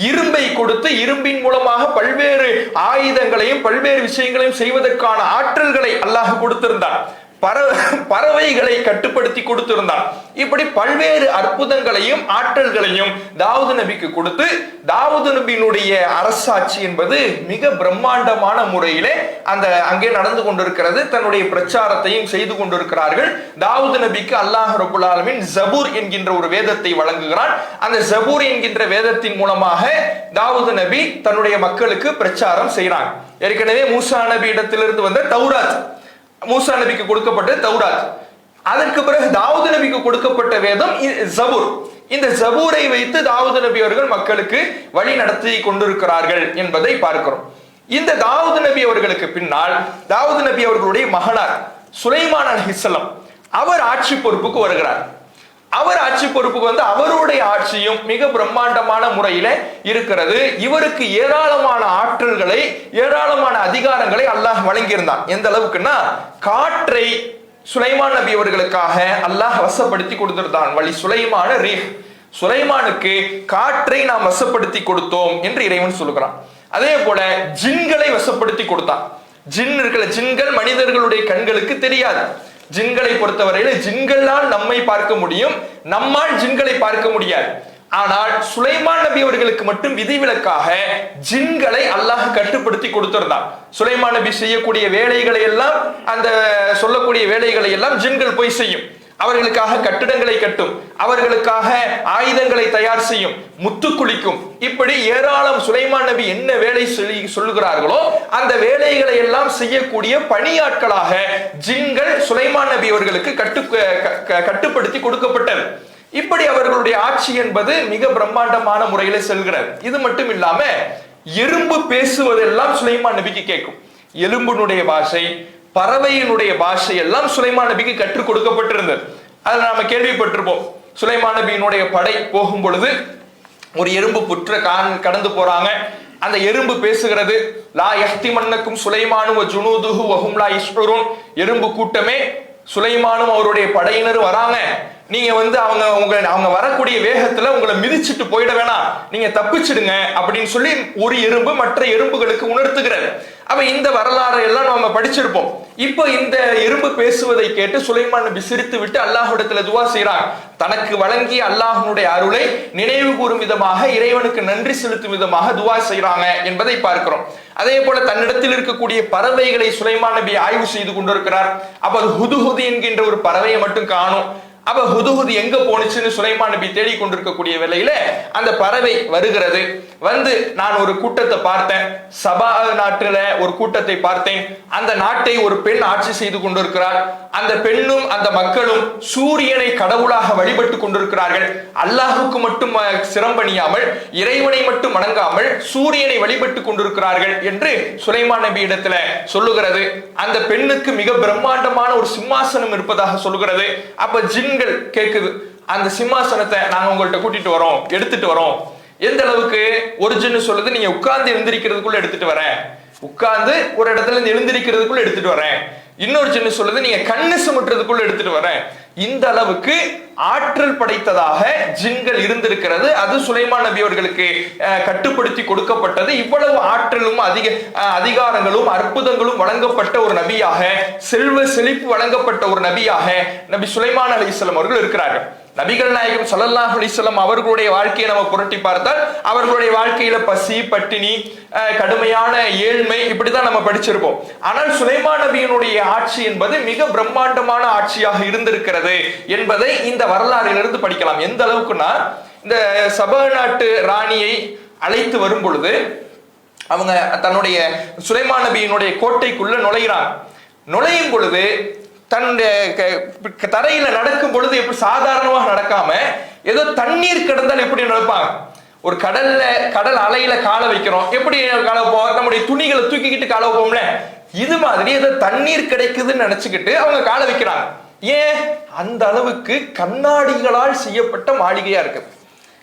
இரும்பை கொடுத்து இரும்பின் மூலமாக பல்வேறு ஆயுதங்களையும் பல்வேறு விஷயங்களையும் செய்வதற்கான ஆற்றல்களை அல்லாஹ் கொடுத்திருந்தான். பறவைகளை கட்டுப்படுத்தி கொடுத்திருந்தான். இப்படி பல்வேறு அற்புதங்களையும் ஆற்றல்களையும் தாவூது நபிக்கு கொடுத்து, தாவூது நபியினுடைய அரசாட்சி என்பது மிக பிரம்மாண்டமான முறையிலே அங்கே நடந்து கொண்டிருக்கிறது. தன்னுடைய பிரச்சாரத்தையும் செய்து கொண்டிருக்கிறார்கள். தாவூது நபிக்கு அல்லாஹ் ரப்பல் ஆலமீன் ஜபூர் என்கின்ற ஒரு வேதத்தை வழங்குகிறான். அந்த ஜபூர் என்கின்ற வேதத்தின் மூலமாக தாவூது நபி தன்னுடைய மக்களுக்கு பிரச்சாரம் செய்கிறாங்க. ஏற்கனவே மூசா நபி இடத்திலிருந்து வந்த தௌராத், மூசா நபிக்கு கொடுக்கப்பட்ட தௌராத், அதற்கு பிறகு தாவூது நபிக்கு கொடுக்கப்பட்ட வேதம் ஜபூர். இந்த ஜபூரை வைத்து தாவூது நபி அவர்கள் மக்களுக்கு வழி நடத்தி கொண்டிருக்கிறார்கள் என்பதை பார்க்கிறோம். இந்த தாவூது நபி அவர்களுக்கு பின்னால் தாவூது நபி அவர்களுடைய மகனார் சுலைமான் அலைஹிஸ்ஸலாம் அவர் ஆட்சி பொறுப்புக்கு வருகிறார். அவர் ஆட்சி பொறுப்புக்கு வந்து அவருடைய ஆட்சியும் மிக பிரம்மாண்டமான முறையில இருக்கிறது. இவருக்கு ஏராளமான ஆற்றல்களை, ஏராளமான அதிகாரங்களை அல்லாஹ் வழங்கியிருந்தான். எந்த அளவுக்குன்னா, காற்றை சுலைமான் நபி அவர்களுக்காக அல்லாஹ் வசப்படுத்தி கொடுத்திருந்தான். வழி சுலைமான ரீஹ், சுலைமானுக்கு காற்றை நாம் வசப்படுத்தி கொடுத்தோம் என்று இறைவன் சொல்லுகிறான். அதே போல ஜின்களை வசப்படுத்தி கொடுத்தான். ஜின் இருக்கிற ஜின்கள் மனிதர்களுடைய கண்களுக்கு தெரியாது. ஜின்களை பொறுத்தவரையில ஜின்களால் நம்மை பார்க்க முடியும், நம்மால் ஜின்களை பார்க்க முடியாது. ஆனால் சுலைமான் நபி அவர்களுக்கு மட்டும் விதிவிலக்காக ஜின்களை அல்லாஹ் கட்டுப்படுத்தி கொடுத்திருந்தான். சுலைமான் நபி செய்யக்கூடிய வேலைகளை எல்லாம், அந்த சொல்லக்கூடிய வேலைகளை எல்லாம் ஜின்கள் போய் செய்யும். அவர்களுக்காக கட்டிடங்களை கட்டும், அவர்களுக்காக ஆயுதங்களை தயார் செய்யும், முத்து குளிக்கும். இப்படி ஏராளம் சுலைமான் நபி என்ன வேலை சொல்லுகிறார்களோ அந்த வேலைகளை எல்லாம் செய்யக்கூடிய பணியாட்களாக ஜின்கள் சுலைமான் நபி அவர்களுக்கு கட்டுப்படுத்தி கொடுக்கப்பட்டது. இப்படி அவர்களுடைய ஆட்சி என்பது மிக பிரம்மாண்டமான முறையில செல்கிறது. இது மட்டும் இல்லாம எறும்பு பேசுவதெல்லாம் சுலைமான் நபிக்கு கேட்கும். எலும்பினுடைய பாஷை, பறவையினுடைய பாஷை எல்லாம் சுலைமான் நபிக்கு கற்றுக் கொடுக்கப்பட்டிருந்தது. அதை நாம கேள்விப்பட்டிருப்போம். சுலைமான் நபியினுடைய படை போகும் பொழுது ஒரு எறும்பு புற்ற கடந்து போறாங்க. அந்த எறும்பு பேசுகிறது, லா யஹ்திமன்னக்கும் சுலைமானு வ ஜுனூதுஹு வ ஹும் லா யஷ்உரூன். எறும்பு கூட்டமே, சுலைமானும் அவருடைய படையினர் வராங்க, நீங்க வந்து அவங்க வரக்கூடிய வேகத்துல உங்களை மிதிச்சுட்டு போயிட வேணாம், நீங்க தப்பிச்சிடுங்க அப்படின்னு சொல்லி ஒரு எறும்பு மற்ற எறும்புகளுக்கு உணர்த்துகிறது. அப்ப இந்த வரலாறு எல்லாம் நம்ம படிச்சிருப்போம். இப்போ இந்த எறும்பு பேசுவதை கேட்டு சுலைமான் நபி சிரித்து விட்டு அல்லாஹ்விடத்துல துவா செய்றாங்க. தனக்கு வழங்கிய அல்லாஹ்வுடைய அருளை நினைவு கூறும் விதமாக, இறைவனுக்கு நன்றி செலுத்தும் விதமாக துவா செய்றாங்க என்பதை பார்க்கிறோம். அதே போல தன்னிடத்தில் இருக்கக்கூடிய பறவைகளை சுலைமான் நபி ஆய்வு செய்து கொண்டிருக்கிறார். அப்ப அது ஹுதுஹுது என்கின்ற ஒரு பறவையை மட்டும் காணும். அப்ப ஹுதுஹுது எங்க போனுச்சுன்னு சுலைமான் நபி தேடி கொண்டிருக்கக்கூடிய வேளையில அந்த பறவை வருகிறது. வந்து, நான் ஒரு கூட்டத்தை பார்த்தேன், சபா நாட்டுல ஒரு கூட்டத்தை பார்த்தேன். அந்த நாட்டை ஒரு பெண் ஆட்சி செய்து கொண்டிருக்கிறார். அந்த பெண்ணும் அந்த மக்களும் சூரியனை கடவுளாக வழிபட்டு கொண்டிருக்கிறார்கள். அல்லாஹுக்கு மட்டும் சிரம்பணியாமல், இறைவனை மட்டும் வணங்காமல் சூரியனை வழிபட்டு கொண்டிருக்கிறார்கள் என்று சுலைமான் நபி இடத்துல சொல்லுகிறது. அந்த பெண்ணுக்கு மிக பிரம்மாண்டமான ஒரு சிம்மாசனம் இருப்பதாக சொல்லுகிறது. அப்ப ஜின்கள் கேக்குது, அந்த சிம்மாசனத்தை நாங்க உங்கள்கிட்ட கூட்டிட்டு வரோம், எடுத்துட்டு வரோம். எந்த அளவுக்கு? ஒரு ஜின்னு சொல்லுது, நீங்க உட்கார்ந்து எழுந்திருக்கிறதுக்குள்ள எடுத்துட்டு வரேன், உட்கார்ந்து ஒரு இடத்துல இருந்து எழுந்திருக்கிறதுக்குள்ள எடுத்துட்டு வரேன். இன்னொரு ஜின்னு சொல்லுது, நீங்க கண்ணு சுமட்டுறதுக்குள்ள எடுத்துட்டு வரேன். இந்த அளவுக்கு ஆற்றல் படைத்ததாக ஜின்கள் இருந்திருக்கிறது. அது சுலைமான் நபி அவர்களுக்கு கட்டுப்படுத்தி கொடுக்கப்பட்டது. இவ்வளவு ஆற்றலும் அதிகாரங்களும் அற்புதங்களும் வழங்கப்பட்ட ஒரு நபியாக, செல்வ செழிப்பு வழங்கப்பட்ட ஒரு நபியாக நபி சுலைமான் அலைஹிஸ்ஸலாம் அவர்கள் இருக்கிறார்கள். நபிகள் நாயகம் ஸல்லல்லாஹு அலைஹி வஸல்லம் அவர்களுடைய வாழ்க்கையை நம்ம புரட்டி பார்த்தால் அவர்களுடைய வாழ்க்கையில பசி, பட்டினி, கடுமையான ஏழ்மை இப்படிதான் நம்ம படிச்சிருப்போம். ஆனால் சுலைமான் நபியினுடைய ஆட்சி என்பது மிக பிரம்மாண்டமான ஆட்சியாக இருந்திருக்கிறது என்பதை இந்த வரலாறிலிருந்து படிக்கலாம். எந்த அளவுக்குன்னா, இந்த சபா நாட்டு ராணியை அழைத்து வரும் பொழுது அவங்க தன்னுடைய சுலைமான் நபியினுடைய கோட்டைக்குள்ள நுழையும் பொழுது தன்னுடைய தரையில நடக்கும் பொழுது எப்படி சாதாரணமாக நடக்காம ஏதோ தண்ணீர் கிடந்தால் எப்படி நடப்பாங்க, ஒரு கடல் அலையில காலை வைக்கிறோம், எப்படி காலை வைப்போம், நம்முடைய துணிகளை தூக்கிக்கிட்டு காலை வைப்போம்ல, இது மாதிரி ஏதோ தண்ணீர் கிடைக்குதுன்னு நினைச்சுக்கிட்டு அவங்க காலை வைக்கிறாங்க. ஏன்? அந்த அளவுக்கு கண்ணாடிகளால் செய்யப்பட்ட மாளிகையா இருக்கு,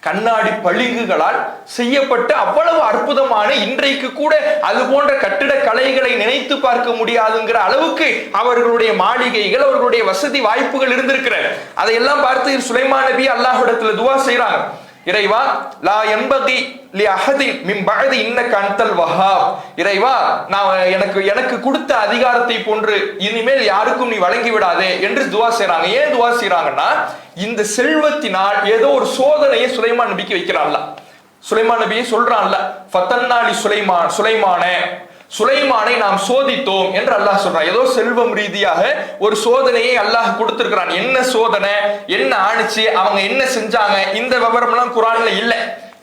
கண்ணாடி பளிங்குகளால் செய்யப்பட்ட அவ்வளவு அற்புதமான, இன்றைக்கு கூட அது போன்ற கட்டிட கலைகளை நினைத்து பார்க்க முடியாதுங்கிற அளவுக்கு அவர்களுடைய மாளிகைகள், அவர்களுடைய வசதி வாய்ப்புகள் இருந்திருக்கிறது. அதையெல்லாம் பார்த்து சுலைமான் நபி அல்லாஹ்விடத்துல துஆ செய்றாங்க. இறைவா, லா யன்பகி லி அஹதின் மின் பஅதி இன்னக அன்தல் வஹாப். இறைவா, நான் எனக்கு கொடுத்த அதிகாரத்தை போன்று இனிமேல் யாருக்கும் நீ வழங்கி விடாதே என்று துஆ செய்றாங்க. ஏன் துஆ செய்றாங்கன்னா, இந்த செல்வத்தினால் ஏதோ ஒரு சோதனையை சுலைமான் நபிக்கு வைக்கிறான்ல. சுலைமான் நபியை சொல்றான்ல, ஃபதன்னாலி சுலைமானை நாம் சோதித்தோம் என்று அல்லாஹ் சொல்றான். ஏதோ செல்வம் ரீதியாக ஒரு சோதனையை அல்லாஹ் கொடுத்திருக்கிறான். என்ன சோதனை, என்ன ஆணுச்சு, அவங்க என்ன செஞ்சாங்க, இந்த விவரம் எல்லாம் குர்ஆன்ல இல்ல.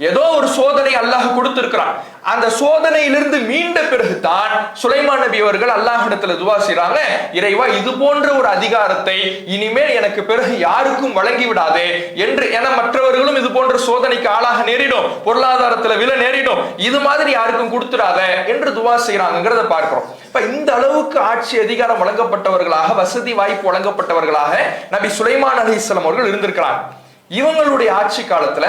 ஏதோ ஒரு சோதனை அல்லாஹ் கொடுத்திருக்கிறான். அந்த சோதனையிலிருந்து மீண்ட பிறகுதான் சுலைமான் நபி அவர்கள் அல்லாஹ்விடத்துல துஆ செய்றாங்க, இறைவா, இது போன்ற ஒரு அதிகாரத்தை இனிமேல் எனக்கு பிறகு யாருக்கும் வழங்கி விடாதே என்று. என மற்றவர்களும் இது போன்ற சோதனைக்கு ஆளாக நேரிடும், பொருளாதாரத்துல விழ நேரிடும், இது மாதிரி யாருக்கும் கொடுத்துடாத என்று துஆ செய்யறாங்கிறத பார்க்கிறோம். இப்ப இந்த அளவுக்கு ஆட்சி அதிகாரம் வழங்கப்பட்டவர்களாக, வசதி வாய்ப்பு வழங்கப்பட்டவர்களாக நபி சுலைமான் அலைஹிஸ்ஸலாம் அவர்கள் இருந்திருக்கிறாங்க. இவங்களுடைய ஆட்சி காலத்துல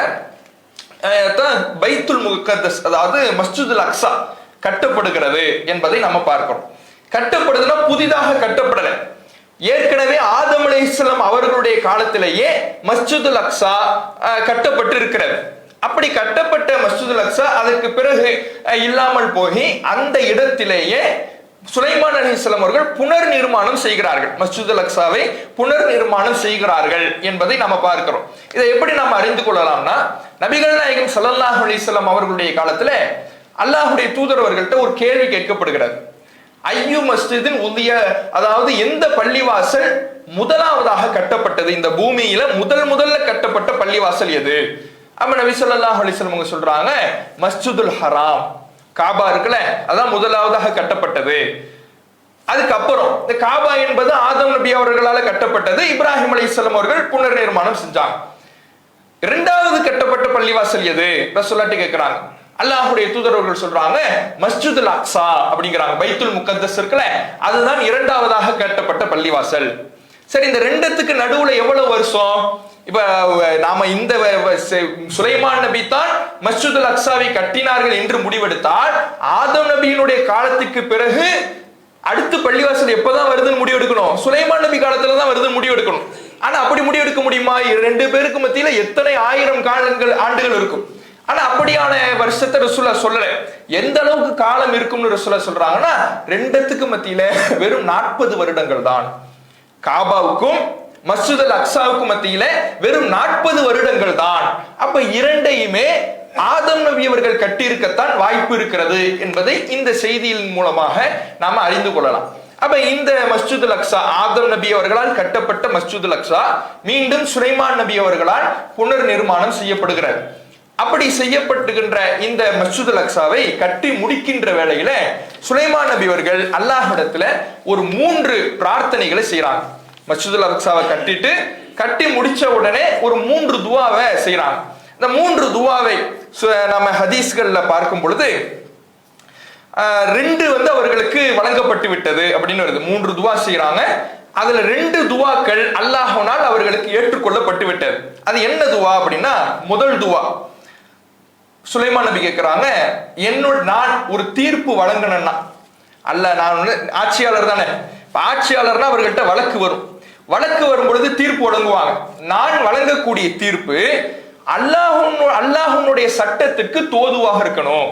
பைத்துல் முகத்தஸ், அதாவது மஸ்ஜிதுல் அக்ஸா கட்டப்படுகிறது என்பதை நம்ம பார்க்கிறோம். கட்டப்படுதுன்னா புதிதாக கட்டப்படல, ஏற்கனவே ஆதம் அலைஹிஸ்ஸலாம் அவர்களுடைய காலத்திலேயே மஸ்ஜிதுல் அக்ஸா கட்டப்பட்டு இருக்கிறது. அப்படி கட்டப்பட்ட மஸ்ஜிதுல் அக்ஸா அதற்கு பிறகு இல்லாமல் போய் அந்த இடத்திலேயே சுலைமான் அலைஹிஸ்ஸலாம் அவர்கள் புனர் நிர்மாணம் செய்கிறார்கள், மஸ்ஜிதுல் அக்ஸாவை புனர் நிர்மாணம் செய்கிறார்கள் என்பதை நம்ம பார்க்கிறோம். இதை எப்படி நம்ம அறிந்து கொள்ளலாம்னா, நபிகள் நாயகம் ஸல்லல்லாஹு அலைஹி வஸல்லம் அவர்களுடைய காலத்துல அல்லாஹ்வுடைய தூதரவர்கள்ட்ட ஒரு கேள்வி கேட்கப்படுகிறது. ஐயு மஸ்ஜிதின் உதிய, அதாவது எந்த பள்ளிவாசல் முதலாவதாக கட்டப்பட்டது, இந்த பூமியில முதல்ல கட்டப்பட்ட பள்ளிவாசல் எது? அப்ப நபி ஸல்லல்லாஹு அலைஹி வஸல்லம் அவங்க சொல்றாங்க, மஸ்ஜிதுல் ஹராம், காபா இருக்குல்ல, அதான் முதலாவதாக கட்டப்பட்டது. அதுக்கப்புறம் இந்த காபா என்பது ஆதம் நபி அவர்களால கட்டப்பட்டது, இப்ராஹிம் அலைஹிஸ்ஸலாம் அவர்கள் புனர் நிர்மாணம் செஞ்சாங்க. இரண்டாவது கட்டப்பட்ட பள்ளிவாசல் எது ரசூலுல்லாஹ் கேக்குறாங்க. அல்லாஹ்வுடைய தூதரவர்கள் சொல்றாங்க, மஸ்ஜிதுல் அக்ஸா அப்படிங்கிறாங்க, பைத்துல் முகத்தஸ் இருக்குல்ல, அதுதான் இரண்டாவதாக கட்டப்பட்ட பள்ளிவாசல். சரி, இந்த ரெண்டுத்துக்கு நடுவுல எவ்வளவு வருஷம்? இப்ப நாம இந்த சுலைமான் நபி தான் மஸ்ஜிதுல் அக்ஸாவை கட்டினார்கள் என்று முடிவெடுத்தால், ஆதம் நபியினுடைய காலத்துக்கு பிறகு அடுத்து பள்ளிவாசல் எப்பதான் வருதுன்னு முடிவெடுக்கணும், சுலைமான் நபி காலத்துல தான் வருதுன்னு முடிவெடுக்கணும். ஆனா அப்படி முடிவெடுக்க முடியுமா? ரெண்டு பேருக்கு மத்தியில எத்தனை ஆயிரம் ஆண்டுகள் இருக்கும். ஆனா அப்படியான வருஷத்தை ரசூலுல்லாஹ் சொல்லல. எந்த அளவுக்கு காலம் இருக்கும்னு ரசூலுல்லாஹ் சொல்றாங்கன்னா, ரெண்டுத்துக்கு மத்தியில வெறும் 40 வருடங்கள் தான். காபாவுக்கும் மஸ்ஜிதுல் அக்ஸாவுக்கும் மத்தியில வெறும் 40 வருடங்கள் தான். அப்ப இரண்டையுமே ஆதம் நபி அவர்கள் கட்டியிருக்கத்தான் வாய்ப்பு இருக்கிறது என்பதை இந்த செய்தியின் மூலமாக நாம அறிந்து கொள்ளலாம். அப்ப இந்த மஸ்ஜிதுல் அக்ஸா, ஆதம் நபி அவர்களால் கட்டப்பட்ட மஸ்ஜிதுல் அக்ஸா மீண்டும் சுலைமான் நபி அவர்களால் புனர் நிர்மாணம் செய்யப்படுகிறது. அப்படி செய்யப்பட்டுகின்ற இந்த மஸ்ஜிதுல் அக்ஸாவை கட்டி முடிக்கின்ற வேளையில சுலைமான் நபி அவர்கள் அல்லாஹ்விடத்துல ஒரு 3 பிரார்த்தனைகளை செய்யறாங்க. மஸ்ஜிதுல் அக்ஸாவை கட்டி முடிச்ச உடனே ஒரு 3 துஆவை செய்யறாங்க. இந்த 3 துஆவை நம்ம ஹதீஸ்கள்ல பார்க்கும் பொழுது 2 அவர்களுக்கு வழங்கப்பட்டு விட்டது அப்படின்னு வருது. 3 துஆ செய்யறாங்க, அதுல 2 துஆக்கள் அல்லாஹ்வினால் அவர்களுக்கு ஏற்றுக்கொள்ளப்பட்டு விட்டது. அது என்ன துஆ அப்படின்னா, முதல் துஆ சுலைமான் நபி கேட்கிறாங்க, நான் ஒரு தீர்ப்பு வழங்கணும்னா, நான் ஆட்சியாளர் தானே, ஆட்சியாளர்னா அவர்கள்ட்ட வழக்கு வரும் பொழுது தீர்ப்பு வழங்குவாங்க. நான் வழங்கக்கூடிய தீர்ப்பு அல்லாஹ்வுடைய சட்டத்துக்கு தோதுவாக இருக்கணும்.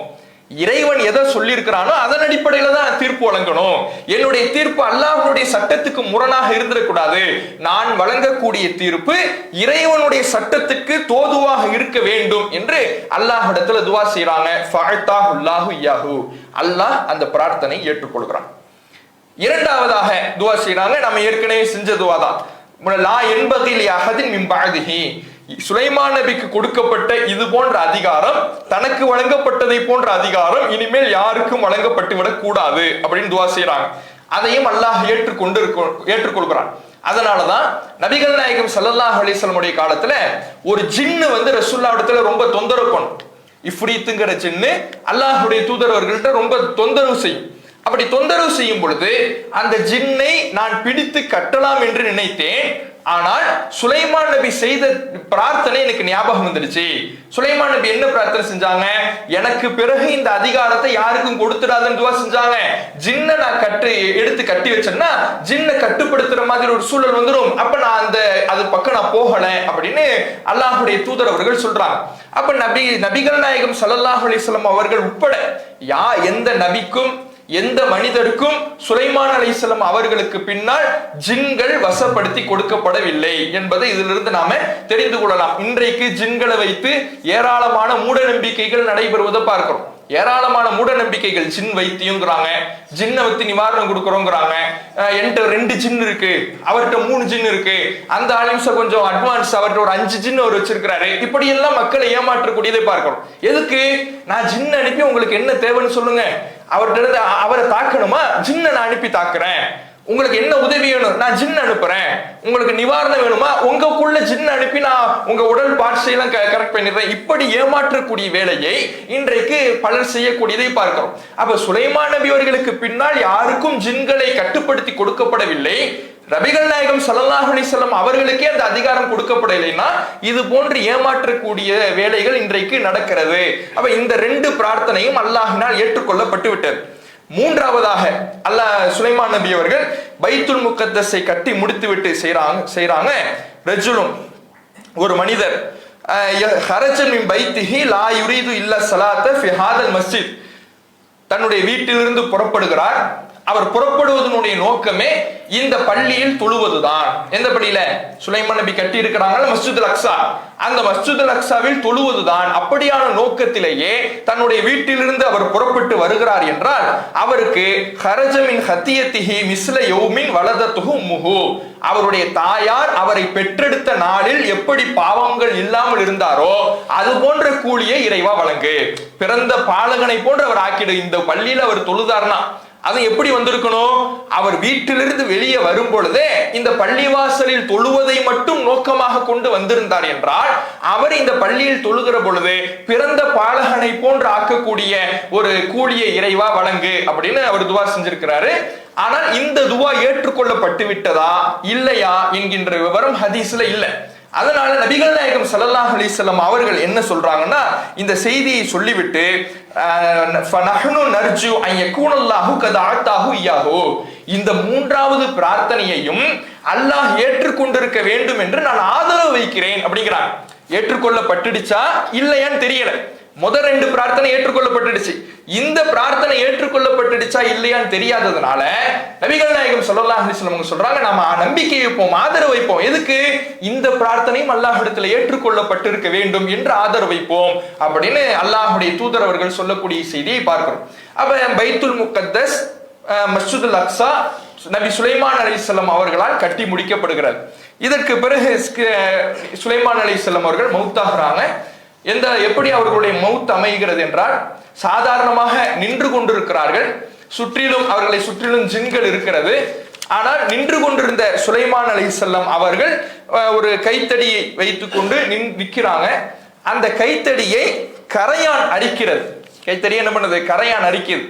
இறைவன் எதை சொல்லி இருக்கிறானோ அதன் அடிப்படையில தான் தீர்ப்பு வழங்கணும். என்னுடைய தீர்ப்பு அல்லாஹ்வுடைய சட்டத்துக்கு முரணாக இருந்திடக்கூடாது. நான் வழங்கக்கூடிய தீர்ப்பு இறைவனுடைய சட்டத்துக்கு தோதுவாக இருக்க வேண்டும் என்று அல்லாஹ்விடத்துல துவா செய்யறாங்க. ஃபஅத்தாஹுல்லாஹு இய்யாஹு, அல்லாஹ் அந்த பிரார்த்தனை ஏற்றுக்கொள்கிறான். இரண்டாவதாக துவா செய்யறாங்க, நம்ம ஏற்கனவே செஞ்ச துவா தான். லா யன்பகி லி அஹதின் மின் பஅதிஹி, சுலைமான் நபிக்கு கொடுக்கப்பட்ட இது போன்ற அதிகாரம், தனக்கு வழங்கப்பட்டதை போன்ற அதிகாரம் இனிமேல் யாருக்கும் வழங்கப்பட்டு விடக் கூடாது அப்படின்னு துவா செய்யறாங்க. அதையும் அல்லாஹ் ஏற்றுக்கொள்கிறான். அதனாலதான் நபிகள் நாயகம் ஸல்லல்லாஹு அலைஹி வஸல்லம் உடைய காலத்துல ஒரு ஜின்னு ரசூலுல்லாஹ் இடத்துல ரொம்ப தொந்தரவு பண்ணும். இஃப்ரீத்துங்கிற ஜின்னு அல்லாஹ்வுடைய தூதரவர்கள்ட்ட ரொம்ப தொந்தரவு செய்யும். அப்படி தொந்தரவு செய்யும் பொழுது அந்த ஜின்னை நான் பிடித்து கட்டலாம் என்று நினைத்தேன். ஆனால் சுலைமான் நபி செய்த பிரார்த்தனை எனக்கு ஞாபகம் வந்துடுச்சு. சுலைமான் நபி என்ன பிரார்த்தனை செஞ்சாங்க? எனக்கு பிறகு இந்த அதிகாரத்தை யாருக்கும் கொடுத்துடாதுன்னு துவா செஞ்சாங்க. ஜின்னை நான் எடுத்து கட்டி வச்சேன்னா ஜின்னை கட்டுப்படுத்துற மாதிரி ஒரு சூழல் வந்துடும். அப்ப நான் அது பக்கம் நான் போகல அப்படின்னு அல்லாஹ்வுடைய தூதர் அவர்கள் சொல்றாங்க. அப்ப நபிகள் நாயகம் ஸல்லல்லாஹு அலைஹி வஸல்லம் அவர்கள் உட்பட எந்த நபிக்கும் எந்த மனிதருக்கும் சுலைமான் அலைஹிஸ்ஸலாம் அவர்களுக்கு பின்னால் ஜின்கள் வசப்படுத்தி கொடுக்கப்படவில்லை என்பதை இதிலிருந்து நாம தெரிந்து கொள்ளலாம். இன்றைக்கு ஜின்களை வைத்து ஏராளமான மூட நம்பிக்கைகள் நடைபெறுவதை பார்க்கிறோம். ஏராளமான மூட நம்பிக்கைகள், ஜின் வைத்தியங்கிறாங்க, ஜின்னை வச்சு நிவாரணம் கொடுக்கறோங்கிறாங்க. என்கிட்ட 2 ஜின் இருக்கு, அவர்கிட்ட 3 ஜின் இருக்கு, அந்த ஆலிம்ஸ கொஞ்சம் அட்வான்ஸ், அவர்கிட்ட ஒரு 5 ஜின் அவர் வச்சிருக்கிறாரு. இப்படி எல்லாம் மக்களை ஏமாற்றக்கூடியதை பார்க்கிறோம். எதுக்கு? நான் ஜின் அனுப்பி உங்களுக்கு என்ன தேவைன்னு சொல்லுங்க, அவர்கிட்ட அவரை தாக்கணுமா, ஜின்னை நான் அனுப்பி தாக்குறேன். உங்களுக்கு என்ன உதவி வேணும், நான் ஜின் அனுப்புறேன். உங்களுக்கு நிவாரணம் வேணுமா, உங்களுக்குள்ள ஜின் அனுப்பி நான் உங்க உடல் பார்ட்ஸ் எல்லாம் கரெக்ட் பண்ணிடுறேன். இப்படி ஏமாற்றக்கூடிய வேலையை இன்றைக்கு பலர் செய்யக்கூடியதை பார்க்கிறோம். அப்ப சுலைமான் நபி அவர்களுக்கு பின்னால் யாருக்கும் ஜின்களை கட்டுப்படுத்தி கொடுக்கப்படவில்லை. நபிகள் நாயகம் ஸல்லல்லாஹு அலைஹி வஸல்லம் அவர்களுக்கே அந்த அதிகாரம் கொடுக்கப்படலைன்னா இது போன்று ஏமாற்றக்கூடிய வேலைகள் இன்றைக்கு நடக்கிறது. அப்ப இந்த 2 பிரார்த்தனையும் அல்லாஹ்வினால் ஏற்றுக்கொள்ளப்பட்டு விட்டது. மூன்றாவதாக சுலைமான் நபி அவர்கள் பைத்துல் முகத்தஸை கட்டி முடித்து விட்டு செய்றாங்க. ரஜுலும், ஒரு மனிதர், ஹரஜ மின் பைத்திஹி லா யுரீது இல்லா ஸலாத்த ஃபி ஹாதல் மஸ்ஜித், தன்னுடைய வீட்டிலிருந்து புறப்படுகிறார். அவர் புறப்படுவதனுடைய நோக்கமே இந்த பள்ளியில் தொழுவதுதான். எந்த பள்ளியில? சுலைமான் நபி கட்டி இருக்கிறாங்க மஸ்ஜிதுல் அக்ஸா, அந்த மஸ்ஜிதுல் அக்ஸாவில் தொழுவதுதான். அப்படியான நோக்கத்திலேயே தன்னுடைய வீட்டிலிருந்து அவர் புறப்பட்டு வருகிறார் என்றால் அவருக்கு ஹரஜ மின் ஹத்தியத்திஹி மிஸ்ல யௌமின் வலதத்துஹு உம்முஹு, அவருடைய தாயார் அவரை பெற்றெடுத்த நாளில் எப்படி பாவங்கள் இல்லாமல் இருந்தாரோ அது போன்ற கூலியை இறைவா வழங்கு. பிறந்த பாலகனை போன்று அவர் ஆக்கிடு. இந்த பள்ளியில் அவர் தொழுதார்னா அது எப்படி வந்திருக்கணும்? அவர் வீட்டிலிருந்து வெளியே வரும் பொழுதே இந்த பள்ளிவாசலில் தொழுவதை மட்டும் நோக்கமாக கொண்டு வந்திருந்தார் என்றால் அவர் இந்த பள்ளியில் தொழுகிற பொழுது பிறந்த பாலகனை போன்று ஆக்கக்கூடிய ஒரு கூலியை இறைவா வழங்கு அப்படின்னு அவர் துவா செஞ்சிருக்கிறாரு. ஆனால் இந்த துவா ஏற்றுக்கொள்ளப்பட்டு விட்டதா இல்லையா என்கின்ற விவரம் ஹதீஸ்ல இல்லை. அதனால நபிகள் நாயகம் ஸல்லல்லாஹு அலைஹி வஸல்லம் அவர்கள் என்ன சொல்றாங்கன்னா, இந்த செய்தியை சொல்லிவிட்டு ஃபனஹ்னு நர்ஜு அன் யகூனல்லாஹு கத் ஆத்தாஹு இய்யாஹு, இந்த மூன்றாவது பிரார்த்தனையையும் அல்லாஹ் ஏற்றுக்கொண்டிருக்க வேண்டும் என்று நான் ஆதரவு வைக்கிறேன் அப்படிங்கிறாங்க. ஏற்றுக்கொள்ளப்பட்டுடுச்சா இல்லையான்னு தெரியல. முதல் 2 பிரார்த்தனை ஏற்றுக்கொள்ளப்பட்டுடுச்சு, இந்த பிரார்த்தனை ஏற்றுக்கொள்ளப்பட்டுடுச்சா இல்லையான்னு தெரியாததுனால நபிகள் நாயகம் ஸல்லல்லாஹு அலைஹி வஸல்லம் சொல்றாங்க, நாம நம்பிக்கை வைப்போம், ஆதரவு வைப்போம். எதுக்கு? இந்த பிரார்த்தனையும் அல்லாஹ்விடத்தில் ஏற்றுக்கொள்ளப்பட்டிருக்க வேண்டும் என்று ஆதரவு வைப்போம் அப்படின்னு அல்லாஹ்வுடைய தூதர் அவர்கள் சொல்லக்கூடிய செய்தியை பார்க்கிறோம். அப்ப பைத்துல் முகத்தஸ், மஸ்ஜிதுல் அக்ஸா நபி சுலைமான் அலைஹிஸ்ஸலாம் அவர்களால் கட்டி முடிக்கப்படுகிறது. இதற்கு பிறகு சுலைமான் அலைஹிஸ்ஸலாம் அவர்கள் மௌத்தாகிறாங்க. எப்படி அவர்களுடைய மௌத் அமைகிறது என்றால், சாதாரணமாக நின்று கொண்டிருக்கிறார்கள், அவர்களை சுற்றிலும் ஜின்கள் இருக்கிறது. ஆனால் நின்று கொண்டிருந்த சுலைமான் அலைஹிஸ்ஸலாம் அவர்கள் ஒரு கைத்தடியை வைத்துக் கொண்டு நிற்கிறாங்க. அந்த கைத்தடியை கரையான் அரிக்கிறது. கைத்தடி என்ன பண்ணுது? கரையான் அரிக்குது.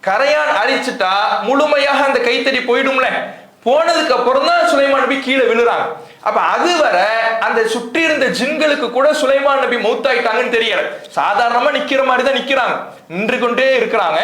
கரையான் அரிச்சுட்டா முழுமையாக அந்த கைத்தடி போயிடும்ல. போனதுக்கு அப்புறம் தான் சுலைமான் நபி கீழே விழுறாங்க. அப்ப அதுவரை அந்த சுற்றி இருந்த ஜின்களுக்கு கூட சுலைமான் நபி மௌத்தாயிட்டாங்கன்னு தெரியல. சாதாரணமா நிக்கிற மாதிரி தான் நிக்கிறாங்க, நின்று கொண்டே இருக்கிறாங்க.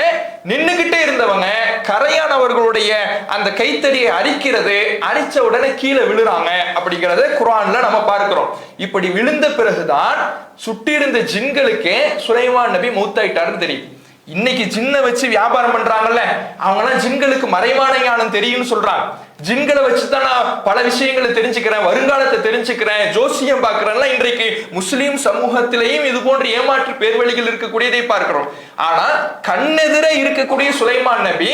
நின்னுகிட்டே இருந்தவங்க கரையான் அவர்களுடைய அந்த கைத்தடியை அரிக்கிறது, அரிச்ச உடனே கீழே விழுறாங்க அப்படிங்கறத குர்ஆன்ல நம்ம பார்க்கிறோம். இப்படி விழுந்த பிறகுதான் சுற்றி இருந்த ஜின்களுக்கே சுலைமான் நபி மௌத்தாயிட்டாருன்னு தெரியும். இன்னைக்கு ஜின்னை வச்சு வியாபாரம் பண்றாங்கல்ல, அவங்க எல்லாம் ஜின்களுக்கு மறைவான ஞானம் தெரியும்னு சொல்றாங்க. ஜின்களை வச்சுதான் நான் பல விஷயங்களை தெரிஞ்சுக்கிறேன், வருங்காலத்தை தெரிஞ்சுக்கிறேன், ஜோசியம் பார்க்கிறேன். இன்றைக்கு முஸ்லீம் சமூகத்திலேயும் இது போன்ற ஏமாற்று பேர்வழிகள் இருக்கக்கூடியதை பார்க்கிறோம். ஆனா கண்ணெதிர இருக்கக்கூடிய சுலைமான் நபி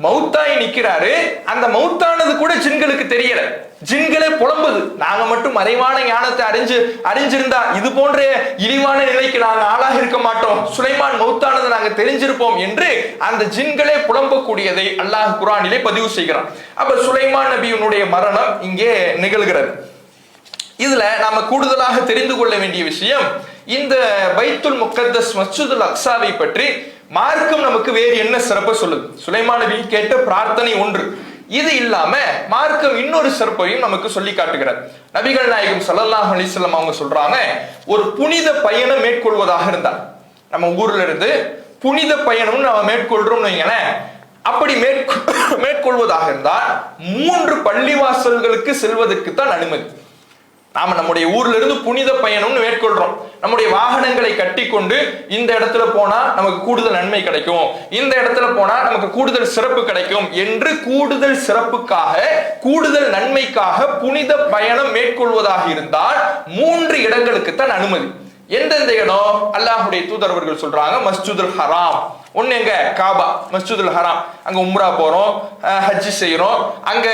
மௌத்தாய் நிக்கிறாரு. அந்த மௌத்தானது கூட ஜின்களுக்கு தெரியல. ஜின்களே புலம்புது, நாங்க மட்டும் மறைவான ஞானத்தை அறிஞ்சிருந்தா இது போன்ற இழிவான நிலைக்கு நாங்க ஆளாக இருக்க மாட்டோம், சுலைமான் மௌத்தானதை நாங்க தெரிஞ்சிருப்போம் என்று அந்த ஜின்களே புலம்பக்கூடியதை அல்லாஹ் குர்ஆனிலே பதிவு செய்கிறான். அப்ப சுலைமான் நபியினுடைய மரணம் இங்கே நிகழ்கிறது. இதுல நாம கூடுதலாக தெரிந்து கொள்ள வேண்டிய விஷயம், இந்த பைத்துல் முக்கத்தஸ் மஸ்ஜிதுல் அக்ஸாவை பற்றி மார்க்கம் நமக்கு வேறு என்ன சிறப்பு சொல்லுது? சுலைமான் நபி கேட்ட பிரார்த்தனை ஒன்று, இது இல்லாம மார்க்கம் இன்னொரு சிறப்பையும் நமக்கு சொல்லி காட்டுகிறார். நபிகள் நாயகம் ஸல்லல்லாஹு அலைஹி வஸல்லம் அவங்க சொல்றாங்க, ஒரு புனித பயணம் மேற்கொள்வதாக இருந்தார், நம்ம ஊர்ல இருந்து புனித பயணம் நம்ம மேற்கொள்றோம்னு வைங்களேன், அப்படி மேற்கொள்வதாக இருந்தால் 3 பள்ளிவாசல்களுக்கு செல்வதற்கு தான் அனுமதி. நாம நம்முடைய ஊர்ல இருந்து புனித பயணம்னு மேற்கொள்றோம், நம்முடைய வாகனங்களை கட்டி கொண்டு இந்த இடத்துல போனா நமக்கு கூடுதல் நன்மை கிடைக்கும், இந்த இடத்துல போனா நமக்கு கூடுதல் சிறப்பு கிடைக்கும் என்று கூடுதல் சிறப்புக்காக கூடுதல் நன்மைக்காக புனித பயணம் மேற்கொள்வதாக இருந்தால் 3 இடங்களுக்கு தான் அனுமதி. எந்தெந்த இடம்? அல்லாஹ்வுடைய தூதரவர்கள் சொல்றாங்க, மஸ்ஜிதுல் ஹராம் ஒண்ணு, எங்க? காபா, மஸ்ஜிதுல் ஹராம். அங்க உம்ரா போறோம், ஹஜ் செய்யறோம், அங்க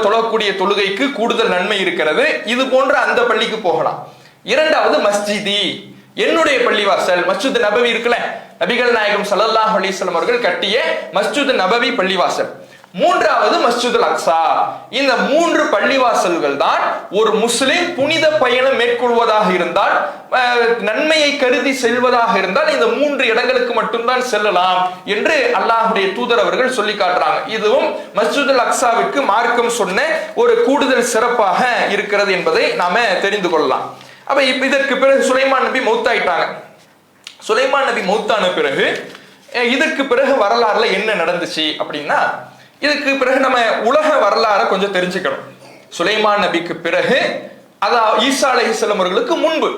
தொழக்கூடிய தொழுகைக்கு கூடுதல் நன்மை இருக்கிறது, இது போன்ற அந்த பள்ளிக்கு போகலாம். இரண்டாவது மஸ்ஜிதி, என்னுடைய பள்ளிவாசல் மஸ்ஜித் நபவி இருக்குல்ல, நபிகள் நாயகம் ஸல்லல்லாஹு அலைஹி வஸல்லம் அவர்கள் கட்டிய மஸ்ஜித் நபவி பள்ளிவாசல். மூன்றாவது மஸ்ஜிதுல் அக்ஸா. இந்த 3 பள்ளிவாசல்கள் தான் ஒரு முஸ்லிம் புனித பயணம் மேற்கொள்வதாக இருந்தால், நன்மையை கருதி செல்வதாக இருந்தால் இந்த 3 இடங்களுக்கு மட்டும்தான் செல்லலாம் என்று அல்லாஹ்வுடைய தூதர் அவர்கள் சொல்லி காட்டுறாங்க. இதுவும் மஸ்ஜிதுல் அக்ஸாவிற்கு மார்க்கம் சொன்ன ஒரு கூடுதல் சிறப்பாக இருக்கிறது என்பதை நாம தெரிந்து கொள்ளலாம். அப்ப இதற்கு பிறகு சுலைமான் நபி மௌத்தாயிட்டாங்க. சுலைமான் நபி மௌத்தான பிறகு இதற்கு பிறகு வரலாறுல என்ன நடந்துச்சு அப்படின்னா, இதுக்கு பிறகு நம்ம உலக வரலாறை கொஞ்சம் தெரிஞ்சுக்கணும். சுலைமான் நபிக்கு பிறகு, அதாவது ஈசா அலைஹிஸ்ஸலாம் அவர்களுக்கு முன்பு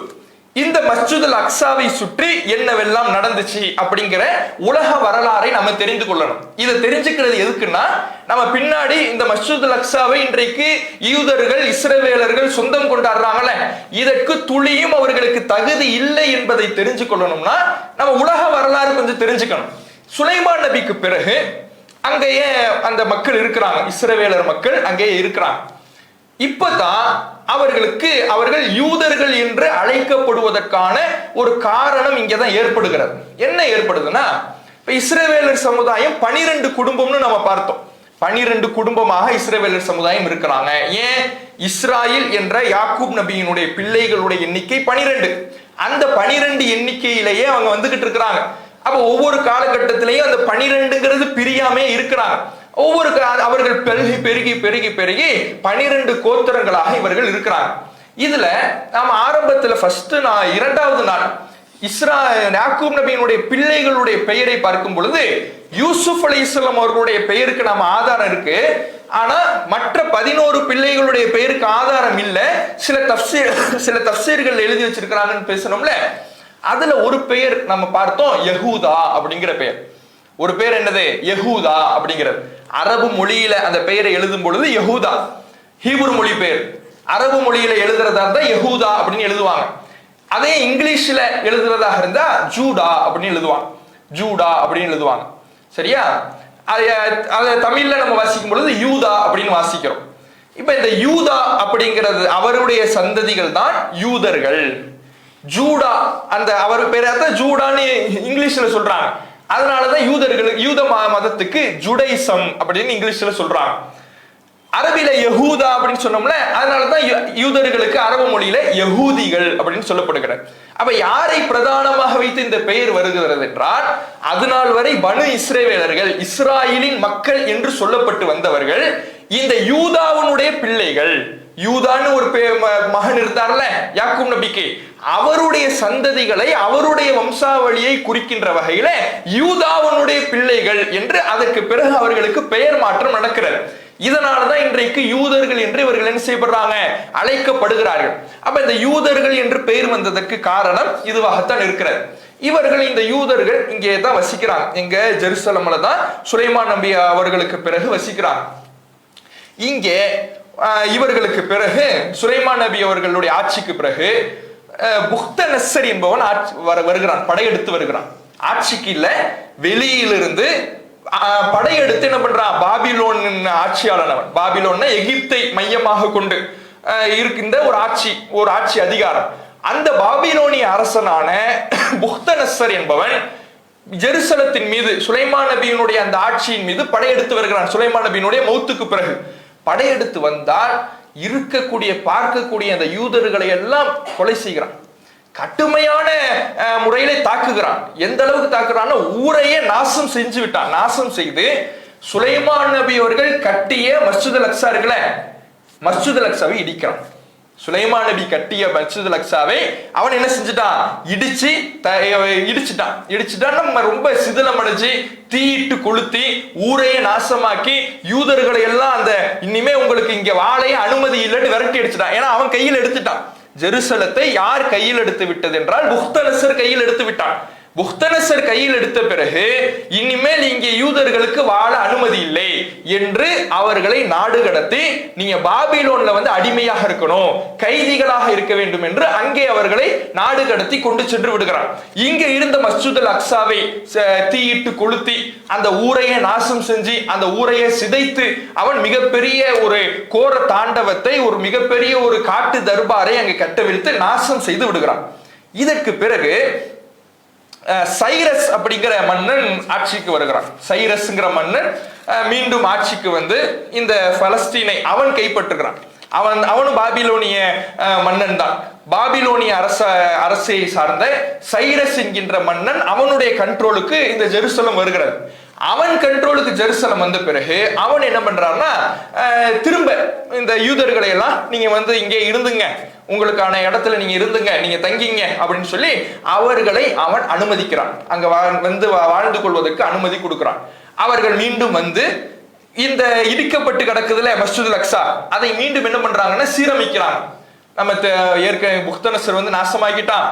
இந்த மஸ்ஜிதுல் அக்ஸாவை சுற்றி என்னவெல்லாம் நடந்துச்சு அப்படிங்கிற உலக வரலாறை நம்ம தெரிந்து கொள்ளணும். இதை தெரிஞ்சுக்கிறது எதுக்குன்னா, நம்ம பின்னாடி இந்த மஸ்ஜிதுல் அக்ஸாவை இன்றைக்கு யூதர்கள் இஸ்ரவேலர்கள் சொந்தம் கொண்டாடுறாங்கல்ல, இதற்கு துளியும் அவர்களுக்கு தகுதி இல்லை என்பதை தெரிஞ்சு கொள்ளணும்னா நம்ம உலக வரலாறு கொஞ்சம் தெரிஞ்சுக்கணும். சுலைமான் நபிக்கு பிறகு அங்கேயே அந்த மக்கள் இருக்கிறாங்க, இஸ்ரவேலர் மக்கள் அங்கேயே இருக்கிறாங்க. இப்பதான் அவர்கள் யூதர்கள் என்று அழைக்கப்படுவதற்கான ஒரு காரணம் இங்கதான் ஏற்படுகிறது. என்ன ஏற்படுதுன்னா, இப்ப இஸ்ரவேலர் சமுதாயம் 12 குடும்பம்னு நம்ம பார்த்தோம். 12 குடும்பமாக இஸ்ரவேலர் சமுதாயம் இருக்கிறாங்க. ஏன்? இஸ்ராயில் என்ற யாக்கூப் நபியினுடைய பிள்ளைகளுடைய எண்ணிக்கை 12. அந்த 12 எண்ணிக்கையிலேயே அவங்க வந்துகிட்டு இருக்கிறாங்க. அப்ப ஒவ்வொரு காலகட்டத்திலையும் அந்த 12ங்கிறது பிரியாமே இருக்கிறாங்க. ஒவ்வொரு அவர்கள் பெருகி பெருகி பெருகி பெருகி 12 கோத்திரங்களாக இவர்கள் இருக்கிறாங்க. இதுல நாம ஆரம்பத்துல இரண்டாவது நாள் யாக்கூப் நபியினுடைய பிள்ளைகளுடைய பெயரை பார்க்கும் பொழுது யூசுப் அலைஹிஸ்ஸலாம் அவர்களுடைய பெயருக்கு நாம ஆதாரம் இருக்கு. ஆனா மற்ற 11 பிள்ளைகளுடைய பெயருக்கு ஆதாரம் இல்லை. சில தஃசீர்கள் எழுதி வச்சிருக்கிறாங்கன்னு பேசணும்ல, அதுல ஒரு பெயர் நம்ம பார்த்தோம், யஹூதா அப்படிங்கிற பெயர். ஒரு பேர் என்னது? யஹூதா அப்படிங்கிறது. அரபு மொழியில அந்த பெயரை எழுதும் பொழுது யஹூதா ஹீப்ரு மொழி பெயர், அரபு மொழியில எழுதுறதா இருந்தா யஹூதா அப்படின்னு எழுதுவாங்க. அதே இங்கிலீஷ்ல எழுதுறதாக இருந்தா ஜூடா அப்படின்னு எழுதுவாங்க, ஜூடா அப்படின்னு எழுதுவாங்க. சரியா? அதை தமிழ்ல நம்ம வாசிக்கும் பொழுது யூதா அப்படின்னு வாசிக்கிறோம். இப்ப இந்த யூதா அப்படிங்கிறது அவருடைய சந்ததிகள் தான் யூதர்கள். ஜூடா அந்த அவர் பேரை ஜூடான்னு இங்கிலீஷ்ல சொல்றாங்க. அதனாலதான் யூத மதத்துக்கு ஜுடைசம் அப்படின்னு இங்கிலீஷ்ல சொல்றாங்க. அரபில யஹூதா அப்படின்னு சொன்னோம்ல, அதனாலதான் யூதர்களுக்கு அரபு மொழியில யஹூதிகள் அப்படின்னு சொல்லப்படுகிறது. அப்ப யாரை பிரதானமாக வைத்து இந்த பெயர் வருகிறது என்றால், அதுநாள் வரை பனு இஸ்ரவேலர்கள், இஸ்ராயலின் மக்கள் என்று சொல்லப்பட்டு வந்தவர்கள் இந்த யூதாவினுடைய பிள்ளைகள். யூதான்னு ஒரு மகன் இருந்தார்ல யாக்கூப் நபிக்கு, அவருடைய சந்ததிகளை அவருடைய வம்சாவளியை குறிக்கின்ற வகையில யூதாவினுடைய பிள்ளைகள் என்று அதற்கு பிறகு அவர்களுக்கு பெயர் மாற்றம் நடக்கிறது. இதனாலதான் இன்றைக்கு யூதர்கள் என்று இவர்கள் என்ன செய்யப்படுறாங்க? அழைக்கப்படுகிறார்கள். அப்ப இந்த யூதர்கள் என்று பெயர் வந்ததற்கு காரணம் இதுவாகத்தான் இருக்கிறது. இவர்கள் இந்த யூதர்கள் இங்கே தான் வசிக்கிறாங்க. எங்க ஜெருசலம்ல தான் சுலைமான் நபி அவர்களுக்கு பிறகு வசிக்கிறாங்க. இங்கே இவர்களுக்கு பிறகு சுலைமான் நபி அவர்களுடைய ஆட்சிக்கு பிறகு புக்தனஸ்ஸர் என்பவன் வருகிறான், படையெடுத்து வருகிறான். ஆட்சிக்கு இல்ல, வெளியிலிருந்து படையெடுத்து என்ன பண்றான், பாபிலோன் ஆட்சியாளன். பாபிலோன் எகிப்தை மையமாக கொண்டு இருக்கின்ற ஒரு ஆட்சி அதிகாரம். அந்த பாபிலோனிய அரசனான புக்தனஸ்ஸர் என்பவன் ஜெருசலத்தின் மீது சுலைமான் நபியினுடைய அந்த ஆட்சியின் மீது படையெடுத்து வருகிறான். சுலைமான் நபியினுடைய மௌத்துக்கு பிறகு படையெடுத்து வந்தால் பார்க்கக்கூடிய அந்த யூதர்களை எல்லாம் கொலை செய்கிறான். கடுமையான முறையிலே தாக்குகிறான். எந்த அளவுக்கு தாக்குறான், ஊரையே நாசம் செஞ்சு விட்டான். நாசம் செய்து சுலைமான் நபி அவர்கள் கட்டிய மஸ்ஜிதுல் அக்ஸா இருக்குல்ல, மஸ்ஜிதுல் அக்ஸாவை இடிக்கிறான். சுலைமான் நபி கட்டிய மஸ்ஜிதுல் அக்ஸாவை அவன் என்ன செஞ்சுட்டான், இடிச்சுட்டான். நம்ம ரொம்ப சிதிலம் அடைஞ்சு தீயிட்டு கொளுத்தி ஊரையே நாசமாக்கி யூதர்களை எல்லாம் அந்த இனிமே உங்களுக்கு இங்க வாழைய அனுமதி இல்லைன்னு விரட்டி அடிச்சுட்டான். ஏன்னா அவன் கையில் எடுத்துட்டான். ஜெருசலத்தை யார் கையில் எடுத்து விட்டது என்றால் புக்தனஸ்ஸர் கையில் எடுத்து விட்டான். புக்தனஸ்ஸர் கையில் எடுத்த பிறகு இனிமேல் இங்கே யூதர்களுக்கு வாழ அனுமதி இல்லை என்று அவர்களை நாடு கடத்தி நீங்க பாபிலோன்ல அடிமையாக இருக்கணும், கைதிகளாக இருக்க வேண்டும் என்று அங்கே அவர்களை நாடு கடத்தி கொண்டு சென்று விடுகிறான். இங்க இருந்த மஸ்ஜிதுல் அக்ஸாவை தீயிட்டு கொளுத்தி அந்த ஊரையே நாசம் செஞ்சு அந்த ஊரையே சிதைத்து அவன் மிகப்பெரிய ஒரு கோர தாண்டவத்தை, ஒரு மிகப்பெரிய ஒரு காட்டு தர்பாரை அங்கு கட்டவிழ்த்து நாசம் செய்து விடுகிறான். இதற்கு பிறகு சைரஸ் அப்படிங்கிற மன்னன் ஆட்சிக்கு வருகிறான். சைரஸ்ங்கிற மன்னன் மீண்டும் ஆட்சிக்கு இந்த பலஸ்தீனை அவன் கைப்பற்றுகிறான். அவனும் பாபிலோனிய மன்னன் தான். பாபிலோனிய அரசை சார்ந்த சைரஸ் என்கின்ற மன்னன் அவனுடைய கண்ட்ரோலுக்கு இந்த ஜெருசலம் வருகிறது. அவன் கண்ட்ரோலுக்கு ஜெருசலம் வந்த பிறகு அவன் என்ன பண்றான்னா, திரும்ப இந்த யூதர்களை எல்லாம் நீங்க இங்கே இருந்துங்க, உங்களுக்கான இடத்துல நீங்க இருந்துங்க, நீங்க தங்கிங்க அப்படின்னு சொல்லி அவர்களை அவன் அனுமதிக்கிறான். அங்க வாழ்ந்து கொள்வதற்கு அனுமதி கொடுக்கிறான். அவர்கள் மீண்டும் இந்த இடிக்கப்பட்டு கிடக்குதுல மஸ்ஜிதுல் அக்ஸா, அதை மீண்டும் என்ன பண்றாங்கன்னா சீரமைக்கிறாங்க. நம்ம ஏற்கனவே புக்தனஸ்ஸர் நாசமாக்கிட்டான்,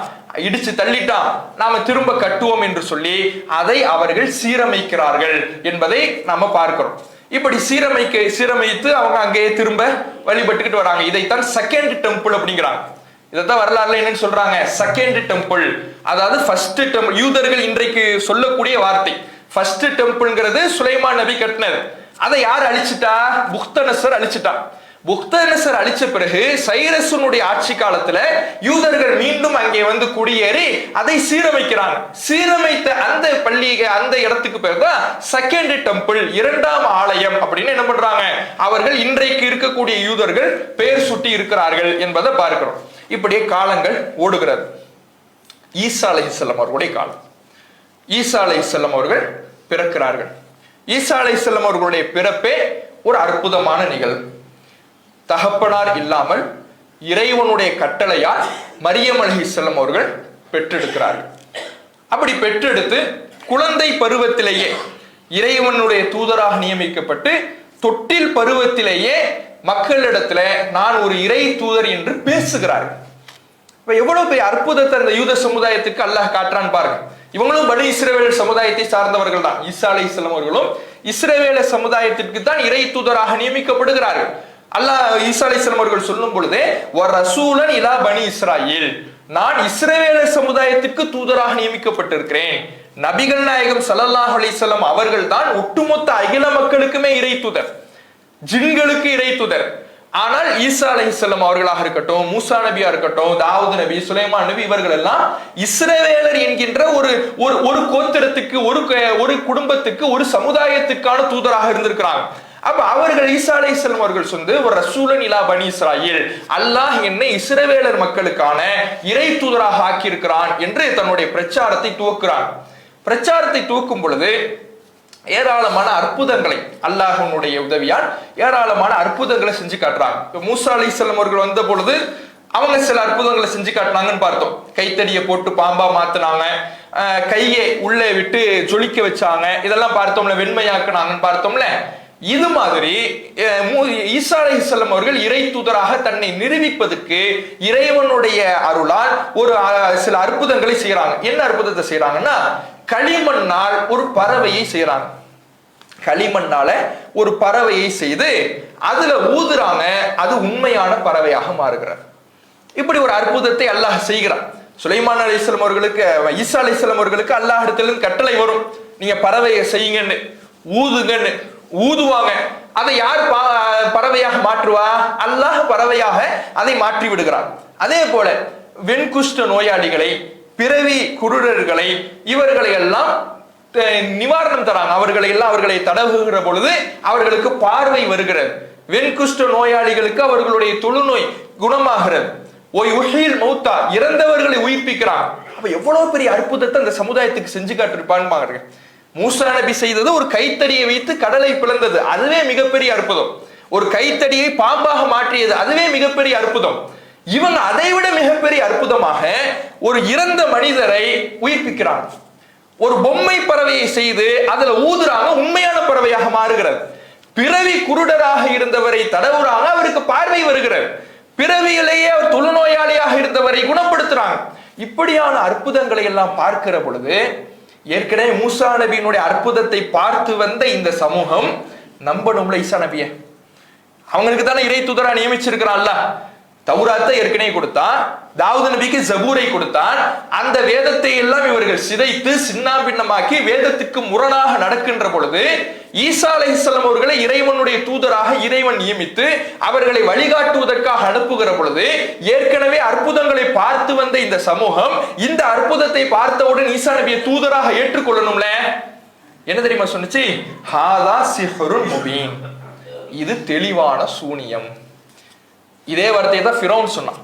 இடிச்சு தள்ளிட்டான், நாம திரும்ப கட்டுவோம் என்று சொல்லி அதை அவர்கள் சீரமைக்கிறார்கள் என்பதை நாம பார்க்கிறோம். இப்படி சீரமைத்து அவங்க அங்கேயே திரும்ப வழிபட்டுக்கிட்டு வராங்க. இதைத்தான் செகண்ட் டெம்பிள் அப்படிங்கிறாங்க. இதைத்தான் வரலாறுல என்னன்னு சொல்றாங்க, செகண்ட் டெம்பிள். அதாவது ஃபர்ஸ்ட் டெம்பிள் யூதர்கள் இன்றைக்கு சொல்லக்கூடிய வார்த்தை. ஃபர்ஸ்ட் டெம்பிள்ங்கிறது சுலைமான் நபி கட்டினது. அதை யார் அழிச்சிட்டா, புக்தனஸ்ஸர் அழிச்சிட்டான். புக்தனஸ்ஸர் அழிச்ச பிறகு சைரஸுனுடைய ஆட்சி காலத்துல யூதர்கள் மீண்டும் அங்கே குடியேறி அதை சீரமைக்கிறாங்க. சீரமைத்த அந்த அந்த இடத்துக்கு பிறகுதான் செகண்ட் டெம்பிள், இரண்டாம் ஆலயம் அப்படின்னு என்ன பண்றாங்க, அவர்கள் இன்றைக்கு இருக்கக்கூடிய யூதர்கள் பெயர் சுட்டி இருக்கிறார்கள் என்பதை பார்க்கிறோம். இப்படியே காலங்கள் ஓடுகிறது. ஈசா அலைஹிஸ்ஸலாம் அவர்களுடைய காலம். ஈசா அலைஹிஸ்ஸலாம் அவர்கள் பிறக்கிறார்கள். ஈசா அலைஹிஸ்ஸலாம் அவர்களுடைய பிறப்பே ஒரு அற்புதமான நிகழ்வு. தகப்பனார் இல்லாமல் இறைவனுடைய கட்டளையால் மரியம் அலைஹிஸ்ஸலாம் அவர்கள் பெற்றெடுக்கிறார்கள். அப்படி பெற்றெடுத்து குழந்தை பருவத்திலேயே இறைவனுடைய தூதராக நியமிக்கப்பட்டு தொட்டில் பருவத்திலேயே மக்களிடத்துல நான் ஒரு இறை தூதர் என்று பேசுகிறார்கள். இப்ப எவ்வளவு பெரிய அற்புதத்தை அந்த யூத சமுதாயத்துக்கு அல்லாஹ் காட்டுறான்னு பாருங்க. இவங்களும் பனி இஸ்ரவேல் சமுதாயத்தை சார்ந்தவர்கள் தான். ஈசா அலைஹிஸ்ஸலாம் அவர்களும் இஸ்ரவேல சமுதாயத்திற்கு தான் இறை தூதராக நியமிக்கப்படுகிறார்கள். அல்லாஹ் ஈசா அலைஹிஸ்ஸலாம் அவர்கள் சொல்லும் பொழுதே ரசூலன் இலா பனி இஸ்ராயில், நான் இஸ்ரவேல சமுதாயத்திற்கு தூதராக நியமிக்கப்பட்டிருக்கிறேன். நபிகள் நாயகம் ஸல்லல்லாஹு அலைஹி வஸல்லம் அவர்கள் தான் ஒட்டுமொத்த அகில மக்களுக்குமே இறை தூதர், ஜின்களுக்கு இறை தூதர். ஆனால் ஈசா அலைஹிஸ்ஸலாம் அவர்களாக இருக்கட்டும், மூசா நபியா இருக்கட்டும், தாவூத் நபி, சுலைமான் நபி, இவர்கள் எல்லாம் இஸ்ரவேலர் என்கின்ற ஒரு கோத்திரத்துக்கு, ஒரு குடும்பத்துக்கு, ஒரு சமுதாயத்துக்கான தூதராக இருந்திருக்கிறாங்க. அப்ப அவர்கள் ஈசா அலைஹிஸ்ஸலாம் அவர்கள் ஒரு ரசூலன் இலா பனி இஸ்ராயில், அல்லாஹ் என்னை இஸ்ரவேலர் மக்களுக்கான இறை தூதராக ஆக்கியிருக்கிறான் என்று தன்னுடைய பிரச்சாரத்தை துவக்குறான். பிரச்சாரத்தை துவக்கும் பொழுது ஏராளமான அற்புதங்களை அல்லாஹ்வுடைய உதவியால் ஏராளமான அற்புதங்களை செஞ்சு காட்டுறாங்க. இப்ப மூசா அலைஹிஸ்ஸலாம் அவர்கள் வந்த பொழுது அவங்க சில அற்புதங்களை செஞ்சு காட்டினாங்கன்னு பார்த்தோம். கைத்தடியை போட்டு பாம்பா மாத்தினாங்க, கையை உள்ளே விட்டு ஜொலிக்க வச்சாங்க, இதெல்லாம் பார்த்தோம்ல. வெண்மையாக்குனாங்கன்னு பார்த்தோம்ல. இது மாதிரி ஈசா அலைஹிஸ்ஸலாம் அவர்கள் இறை தூதராக தன்னை நிரூபிப்பதற்கு இறைவனுடைய அருளால் ஒரு சில அற்புதங்களை செய்யறாங்க. என்ன அற்புதத்தை செய்யறாங்கன்னா, களிமண்ணால் ஒரு பறவையை செய்யறாங்க. களிமண்ணால ஒரு பறவையை செய்து அதுல ஊதுறாங்க. அது உண்மையான பறவையாக மாறுகிறார். இப்படி ஒரு அற்புதத்தை அல்லாஹ் செய்கிறான். சுலைமான் அலைஹிஸ்ஸலாம் அவர்களுக்கு, ஈசா அலைஹிஸ்ஸலாம் அவர்களுக்கு அல்லாஹ் இடத்துல கட்டளை வரும், நீங்க பறவையை செய்யுங்கன்னு, ஊதுங்கன்னு. ஊதுவாங்க. அதை யார் பறவையாக மாற்றுவா? அல்லாஹ் பறவையாக அதை மாற்றி விடுகிறான். அதே போல வெண்குஷ்ட நோயாளிகளை, பிறவி குருடர்களை, இவர்களை எல்லாம் நிவாரணம் தராங்க. அவர்களை தடவுகிற பொழுது அவர்களுக்கு பார்வை வருகிறது. வெண்குஷ்ட நோயாளிகளுக்கு அவர்களுடைய தொழுநோய் குணமாகிறது. மௌத்தா, இறந்தவர்களை உயிர்ப்பிக்கிறான். அப்ப எவ்வளவு பெரிய அற்புதத்தை அந்த சமுதாயத்துக்கு செஞ்சு காட்டிருப்பான்னு பாருங்க. மூசா நபி செய்தது ஒரு கைத்தடியை வைத்து கடலை பிளந்தது, அதுவே மிகப்பெரிய அற்புதம். ஒரு கைத்தடியை பாம்பாக மாற்றியது, அதுவே மிகப்பெரிய அற்புதம். இவங்க அதை விட மிகப்பெரிய அற்புதமாக ஒரு இறந்த மனிதரை உயிர்ப்பிக்கிறாங்க. ஒரு பொம்மை பறவையை செய்து அதுல ஊதுறாங்க, உண்மையான பறவையாக மாறுகிறது. பிறவி குருடராக இருந்தவரை தடவுறாங்க, அவருக்கு பார்வை வருகிறது. பிறவியிலேயே அவர் தொழுநோயாளியாக இருந்தவரை குணப்படுத்துறாங்க. இப்படியான அற்புதங்களை எல்லாம் பார்க்கிற பொழுது, ஏற்கனவே மூசா நபியினுடைய அற்புதத்தை பார்த்து வந்த இந்த சமூகம் நம்பணும்ல ஈசா நபிய. அவங்களுக்கு தானே இறை தூதரா நியமிச்சிருக்கிறான்ல. தௌராத்தை ஏற்கனவே கொடுத்தான், தாவூது நபிக்கு ஜபூரை கொடுத்தான். அந்த வேதத்தை எல்லாம் இவர்கள் சிதைத்து சின்ன பின்னமாக்கி வேதத்துக்கு முரணாக நடக்கின்ற பொழுது ஈசா அலைஹிஸ்ஸலாம் அவர்களை இறைவனுடைய தூதராக இறைவன் நியமித்து அவர்களை வழிகாட்டுவதற்காக அனுப்புகிற பொழுது, ஏற்கனவே அற்புதங்களை பார்த்து வந்த இந்த சமூகம் இந்த அற்புதத்தை பார்த்தவுடன் ஈசா நபியை தூதராக ஏற்றுக்கொள்ளணும்ல. என்ன தெரியுமா சொன்னுச்சு? ஹாதா சிஹ்ருன் முபீன், இது தெளிவான சூனியம். இதே வார்த்தையை தான் ஃபிரௌன் சொன்னான்.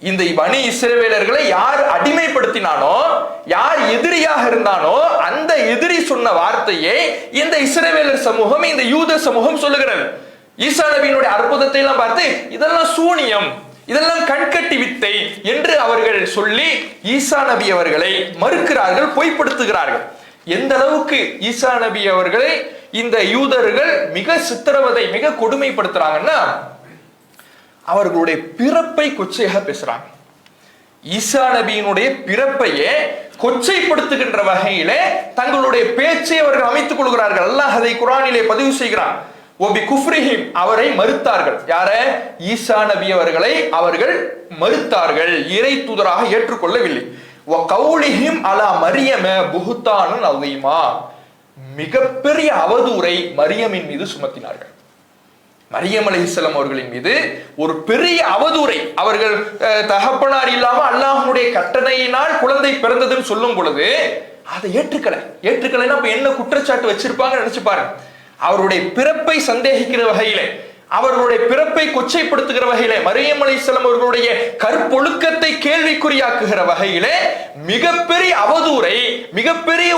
இந்த பனி இஸ்ரவேலர்களை யார் அடிமைப்படுத்தினானோ, யார் எதிரியாக இருந்தானோ, அந்த எதிரி சொன்ன வார்த்தையை இந்த இஸ்ரவேலர் சமூகம், இந்த யூத சமூகம் சொல்லுகிறது. ஈசா நபியினுடைய அற்புதத்தை எல்லாம் பார்த்து இதெல்லாம் சூனியம், இதெல்லாம் கண்கட்டி வித்தை என்று அவர்கள் சொல்லி ஈசா நபி அவர்களை மறுக்கிறார்கள், பொய்ப்படுத்துகிறார்கள். எந்த அளவுக்கு ஈசா நபி அவர்களை இந்த யூதர்கள் மிக சித்திரவதை, மிக கொடுமைப்படுத்துறாங்கன்னா, அவர்களுடைய பிறப்பை கொச்சையாக பேசுறாங்க. ஈசா நபியினுடைய பிறப்பையே கொச்சைப்படுத்துகின்ற வகையிலே தங்களுடைய பேச்சை அவர்கள் அமைத்துக் கொள்கிறார்கள். அல்லாஹ் அதை குர்ஆனிலே பதிவு செய்கிறான். ஒபி குஃப்ரிஹிம், அவரை மறுத்தார்கள். யார? ஈசா நபி அவர்களை அவர்கள் மறுத்தார்கள், இறை தூதராக ஏற்றுக்கொள்ளவில்லை. வ கௌலிஹிம் அலா மரியம புஹ்தானன் அஸீமா, மிகப்பெரிய அவதூறை மரியமின் மீது சுமத்தினார்கள். மரியம் அலைஹிஸ்ஸலாம் அவர்களின் மீது ஒரு பெரிய அவதூறை, அவர்கள் தகப்பனார் இல்லாம அல்லாஹ்வுடைய கட்டளையினால் குழந்தை பிறந்ததுன்னு சொல்லும் பொழுது அதை ஏற்றுக்கலைன்னா அப்ப என்ன குற்றச்சாட்டு வச்சிருப்பாங்க நினைச்சு பாருங்க. அவருடைய பிறப்பை சந்தேகிக்கிற வகையிலே, அவர்களுடைய பிறப்பை கொச்சைப்படுத்துகிற வகையிலே, மரியம் அலைஹிஸ்ஸலாம் அவர்களுடைய கற்பொழுக்கத்தை கேள்விக்குறியாக்குகிற வகையிலே மிகப்பெரிய அவதூறை, மிகப்பெரிய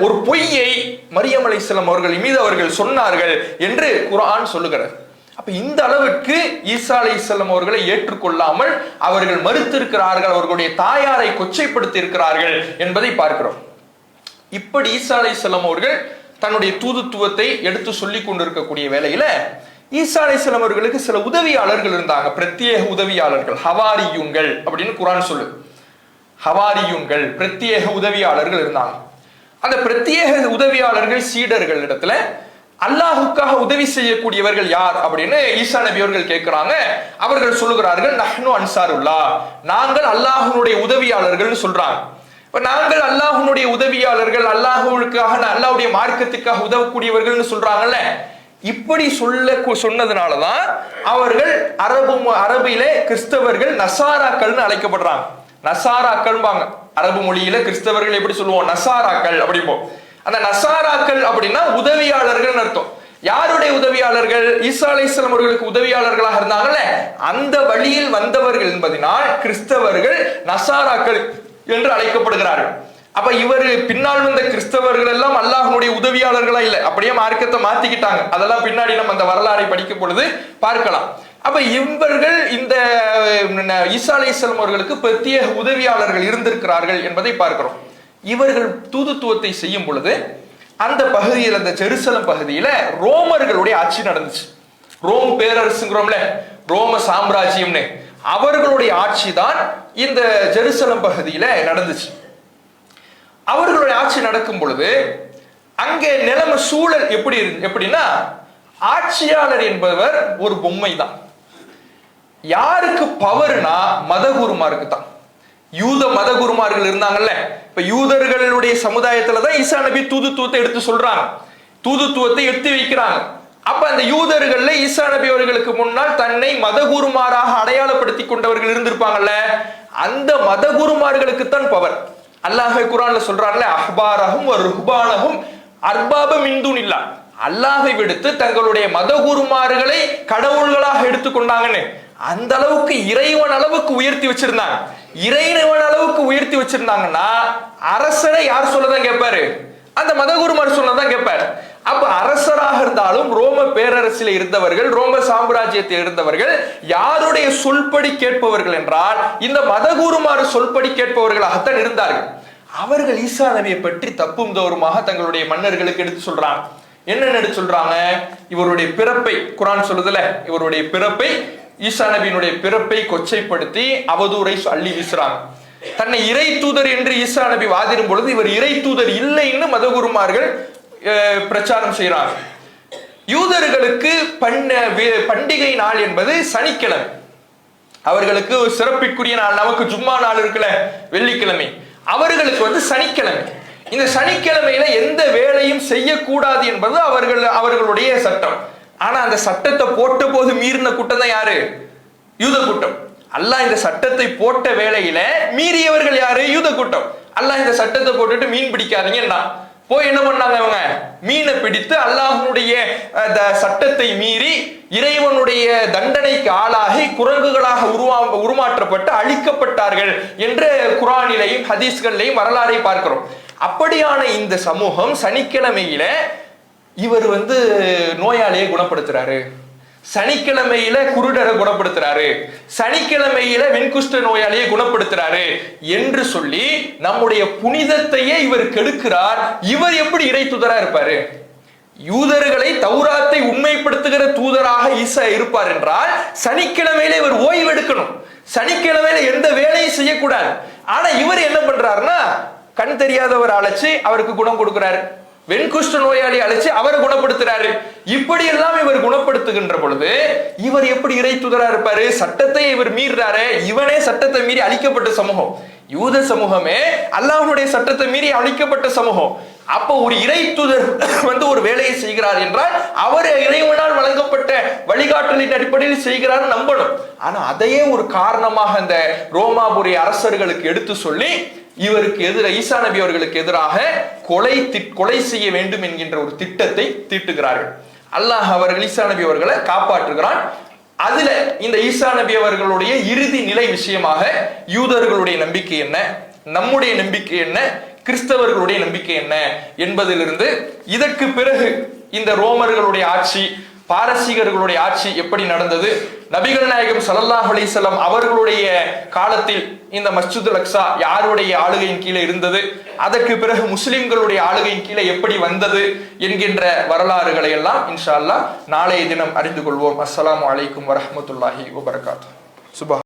ஒரு பொய்யை மரியம் அலைஹிஸ்ஸலாம் அவர்கள் மீது அவர்கள் சொன்னார்கள் என்று குர்ஆன் சொல்லுகிறது. அப்ப இந்த அளவுக்கு ஈசா அலைஹிஸ்ஸலாம் அவர்களை ஏற்றுக்கொள்ளாமல் அவர்கள் மறுத்திருக்கிறார்கள், அவர்களுடைய தாயாரை கொச்சைப்படுத்தி இருக்கிறார்கள் என்பதை பார்க்கிறோம். இப்படி ஈசா அலைஹிஸ்ஸலாம் அவர்கள் தன்னுடைய தூதுத்துவத்தை எடுத்து சொல்லிக் கொண்டிருக்கக்கூடிய வேளையில ஈசா அலைஹிஸ்ஸலாம் அவர்களுக்கு சில உதவியாளர்கள் இருந்தாங்க, பிரத்யேக உதவியாளர்கள், ஹவாரியூன்கள் அப்படின்னு குர்ஆன் சொல்லு. ஹவாரியூன்கள் பிரத்யேக உதவியாளர்கள் இருந்தாங்க. அந்த பிரத்யேக உதவியாளர்கள் சீடர்கள் இடத்துல அல்லாஹுக்காக உதவி செய்யக்கூடியவர்கள் யார் அப்படின்னு ஈசா நபி அவர்கள் கேட்கிறாங்க. அவர்கள் சொல்லுகிறார்கள், நஹ்னு அன்சாருல்லாஹ், நாங்கள் அல்லாஹ்வுடைய உதவியாளர்கள் சொல்றாங்க. நாங்கள் அல்லாஹ்வுடைய உதவியாளர்கள், அல்லாஹ்வுக்காக, அல்லாஹ்வுடைய மார்க்கத்துக்காக உதவக்கூடியவர்கள் சொல்றாங்கல்ல. இப்படி சொன்னதுனாலதான் அவர்கள் அரபிலே கிறிஸ்தவர்கள் நசாராக்கள்னு அழைக்கப்படுறாங்க. நசாராக்கள் அரபு மொழியில கிறிஸ்தவர்கள் எப்படி சொல்லுவோம்? நசாராக்கள் அப்படிப்போம். அந்த நசாராக்கள் அப்படின்னா உதவியாளர்கள் அர்த்தம். யாருடைய உதவியாளர்கள்? ஈசா அலைஹிஸ்ஸலாம் அவர்களுக்கு உதவியாளர்களாக இருந்தாங்கல்ல, அந்த வழியில் வந்தவர்கள் என்பதனால் கிறிஸ்தவர்கள் நசாராக்கள் என்று அழைக்கப்படுகிறார்கள். அப்ப இவர் பின்னால் வந்த கிறிஸ்தவர்கள் எல்லாம் அல்லாஹ்வுடைய உதவியாளர்களா இல்லை, அப்படியே மார்க்கத்தை மாத்திக்கிட்டாங்க. அதெல்லாம் பின்னாடி நம்ம அந்த வரலாறை படிக்கும் பொழுது பார்க்கலாம். அப்ப இவர்கள் இந்த ஈசா அலைஹிஸ்ஸலாம் அவர்களுக்கு பிரத்யேக உதவியாளர்கள் இருந்திருக்கிறார்கள் என்பதை பார்க்கிறோம். இவர்கள் தூதுத்துவத்தை செய்யும் பொழுது அந்த பகுதியில், அந்த ஜெருசலம் பகுதியில ரோமர்களுடைய ஆட்சி நடந்துச்சு. ரோம் பேரரசுங்கிறோம்ல, ரோம சாம்ராஜ்யம்னு, அவர்களுடைய ஆட்சி தான் இந்த ஜெருசலம் பகுதியில நடந்துச்சு. அவர்களுடைய ஆட்சி நடக்கும் பொழுது அங்கே நிலைமை சூழல் எப்படின்னா, ஆட்சியாளர் என்பவர் ஒரு பொம்மை தான். யாருக்கு பவர்னா மதகுருமாருக்கு தான். யூத மதகுருமார்கள் இருந்தாங்கல்ல, இப்ப யூதர்களுடைய சமுதாயத்துலதான் ஈசா நபி தூதுத்துவத்தை எடுத்து சொல்றாங்க, தூதுத்துவத்தை எடுத்து வைக்கிறாங்க. அப்ப அந்த யூதர்கள்ல ஈசா நபி அவர்களுக்கு முன்னால் தன்னை மதகுருமாராக அடையாளப்படுத்தி கொண்டவர்கள் இருந்திருப்பாங்கல்ல, அந்த மதகுருமார்களுக்கு தான் பவர். அல்லாஹ் குர்ஆன்ல சொல்றான்ல, அஹ்பாரஹும் ருஹ்பானஹும் அர்பாப மின் துனில்லாஹ், அல்லாஹை விடுத்து தங்களுடைய மதகுருமார்களை கடவுள்களாக எடுத்துக்கொண்டாங்கன்னு. அந்த அளவுக்கு இறைவன் அளவுக்கு உயர்த்தி வச்சிருந்தாங்க. இறைவன் அளவுக்கு உயர்த்தி வச்சிருந்தாங்கன்னா அரசரை யார் சொல்லதான் கேட்பாரு? அந்த மதகுருமார் சொல்லதான் கேட்பாரு. அப்ப அரசராக இருந்தாலும் ரோம பேரரசில் இருந்தவர்கள், ரோம சாம்ராஜ்யத்தில் இருந்தவர்கள் யாருடைய சொல்படி கேட்பவர்கள் என்றால் இந்த மதகுருமார் சொல்படி கேட்பவர்களாகத்தான் இருந்தார்கள். அவர்கள் ஈசா நபியை பற்றி தப்பும் தவறுமாக தங்களுடைய மன்னர்களுக்கு எடுத்து சொல்றாங்க. என்னன்னு எடுத்து சொல்றாங்க? இவருடைய பிறப்பை, குர்ஆன் சொல்லுதுல, இவருடைய பிறப்பை, ஈசா நபியினுடைய பிறப்பை கொச்சைப்படுத்தி அவதூறை அள்ளி வீசுறாங்க. தன்னை இறை தூதர் என்று ஈசா நபி வாதிடும் பொழுது இவர் இறை தூதர் இல்லைன்னு மதகுருமார்கள் பிரச்சாரம் செய்யறாங்க. யூதர்களுக்கு பண்டிகை நாள் என்பது சனிக்கிழமை, அவர்களுக்கு சிறப்பிற்குரிய நாள். நமக்கு ஜும்மா நாள் இருக்குல்ல, வெள்ளிக்கிழமை, அவர்களுக்கு சனிக்கிழமை. இந்த சனிக்கிழமையில எந்த வேலையும் செய்யக்கூடாது என்பது அவர்களுடைய சட்டம். ஆனா அந்த சட்டத்தை போட்ட போது மீறின கூட்டம் தான் யாரு? யூத கூட்டம். அல்லாஹ் இந்த சட்டத்தை போட்ட வேளையில மீறியவர்கள் யாரு? யூத கூட்டம். அல்லாஹ் இந்த சட்டத்தை போட்டுட்டு மீன் பிடிக்காதீங்கன்னா போய் என்ன பண்ணாங்க? அவங்க மீனை பிடித்து அல்லாஹ்வுடைய சட்டத்தை மீறி இறைவனுடைய தண்டனைக்கு ஆளாகி குரங்குகளாக உருமாற்றப்பட்டு அழிக்கப்பட்டார்கள் என்று குர்ஆனிலையும் ஹதீஸ்கள்லையும் வரலாறை பார்க்கிறோம். அப்படியான இந்த சமூகம் சனிக்கிழமையில இவர் நோயாளியை குணப்படுத்துறாரு, சனிக்கிழமையில குருடரை குணப்படுத்துறாரு, சனிக்கிழமையில வெண்குஷ்ட நோயாளியை குணப்படுத்துறாரு என்று சொல்லி நம்முடைய புனிதத்தையே இவர் கெடுக்கிறார். இவர் எப்படி இறை தூதரா இருப்பாரு? யூதர்களை தௌராத்தை உண்மைப்படுத்துகிற தூதராக ஈசா இருப்பார் என்றால் சனிக்கிழமையில இவர் ஓய்வு எடுக்கணும், சனிக்கிழமையில எந்த வேலையும் செய்யக்கூடாது. ஆனா இவர் என்ன பண்றாருன்னா, கண் தெரியாதவர் அழைச்சு அவருக்கு குணம் கொடுக்கிறாரு, வெண்குஷ்ட நோயாளி அழைச்சு அவரை குணப்படுத்துறாரு. இப்படி எல்லாம் இவர் குணப்படுத்துகின்ற பொழுது இவர் எப்படி இறை தூதரா இருப்பாரு? சட்டத்தை இவர் மீறாரு. இவனே சட்டத்தை மீறி அழிக்கப்பட்ட சமூகம், யூத சமூகமே அல்லாஹ்வுடைய சட்டத்தை மீறி அழிக்கப்பட்ட சமூகம். அப்ப ஒரு இறை தூதர் ஒரு வேலையை செய்கிறார் என்றால் அவர் இறைவனால் வழங்கப்பட்ட வழிகாட்டலின் அடிப்படையில் செய்கிறார் நம்பணும். ஆனா அதையே ஒரு காரணமாக அந்த ரோமாபுரி அரசர்களுக்கு எடுத்து சொல்லி இவருக்கு எதிராக, ஈசா நபி அவர்களுக்கு எதிராக கொலை செய்ய வேண்டும் என்கின்ற ஒரு திட்டத்தை தீட்டுகிறார்கள். அல்லாஹ் அவர்கள் ஈசா நபி அவர்களை காப்பாற்றுகிறான். அதுல இந்த ஈசா நபி அவர்களுடைய இறுதி நிலை விஷயமாக யூதர்களுடைய நம்பிக்கை என்ன, நம்முடைய நம்பிக்கை என்ன, கிறிஸ்தவர்களுடைய நம்பிக்கை என்ன என்பதிலிருந்து இதற்கு பிறகு இந்த ரோமர்களுடைய ஆட்சி, பாரசீகர்களுடைய ஆட்சி எப்படி நடந்தது, நபிகள் நாயகம் ஸல்லல்லாஹு அலைஹி வஸல்லம் அவர்களுடைய காலத்தில் இந்த மஸ்ஜிதுல் அக்ஸா யாருடைய ஆளுகையின் கீழே இருந்தது, அதற்கு பிறகு முஸ்லிம்களுடைய ஆளுகையின் கீழே எப்படி வந்தது என்கின்ற வரலாறுகளை எல்லாம் இன்ஷா அல்லாஹ் நாளைய தினம் அறிந்து கொள்வோம். அஸ்ஸலாமு அலைக்கும் வரஹ்மத்துல்லாஹி வபரகாத்துஹு. சுபஹான்.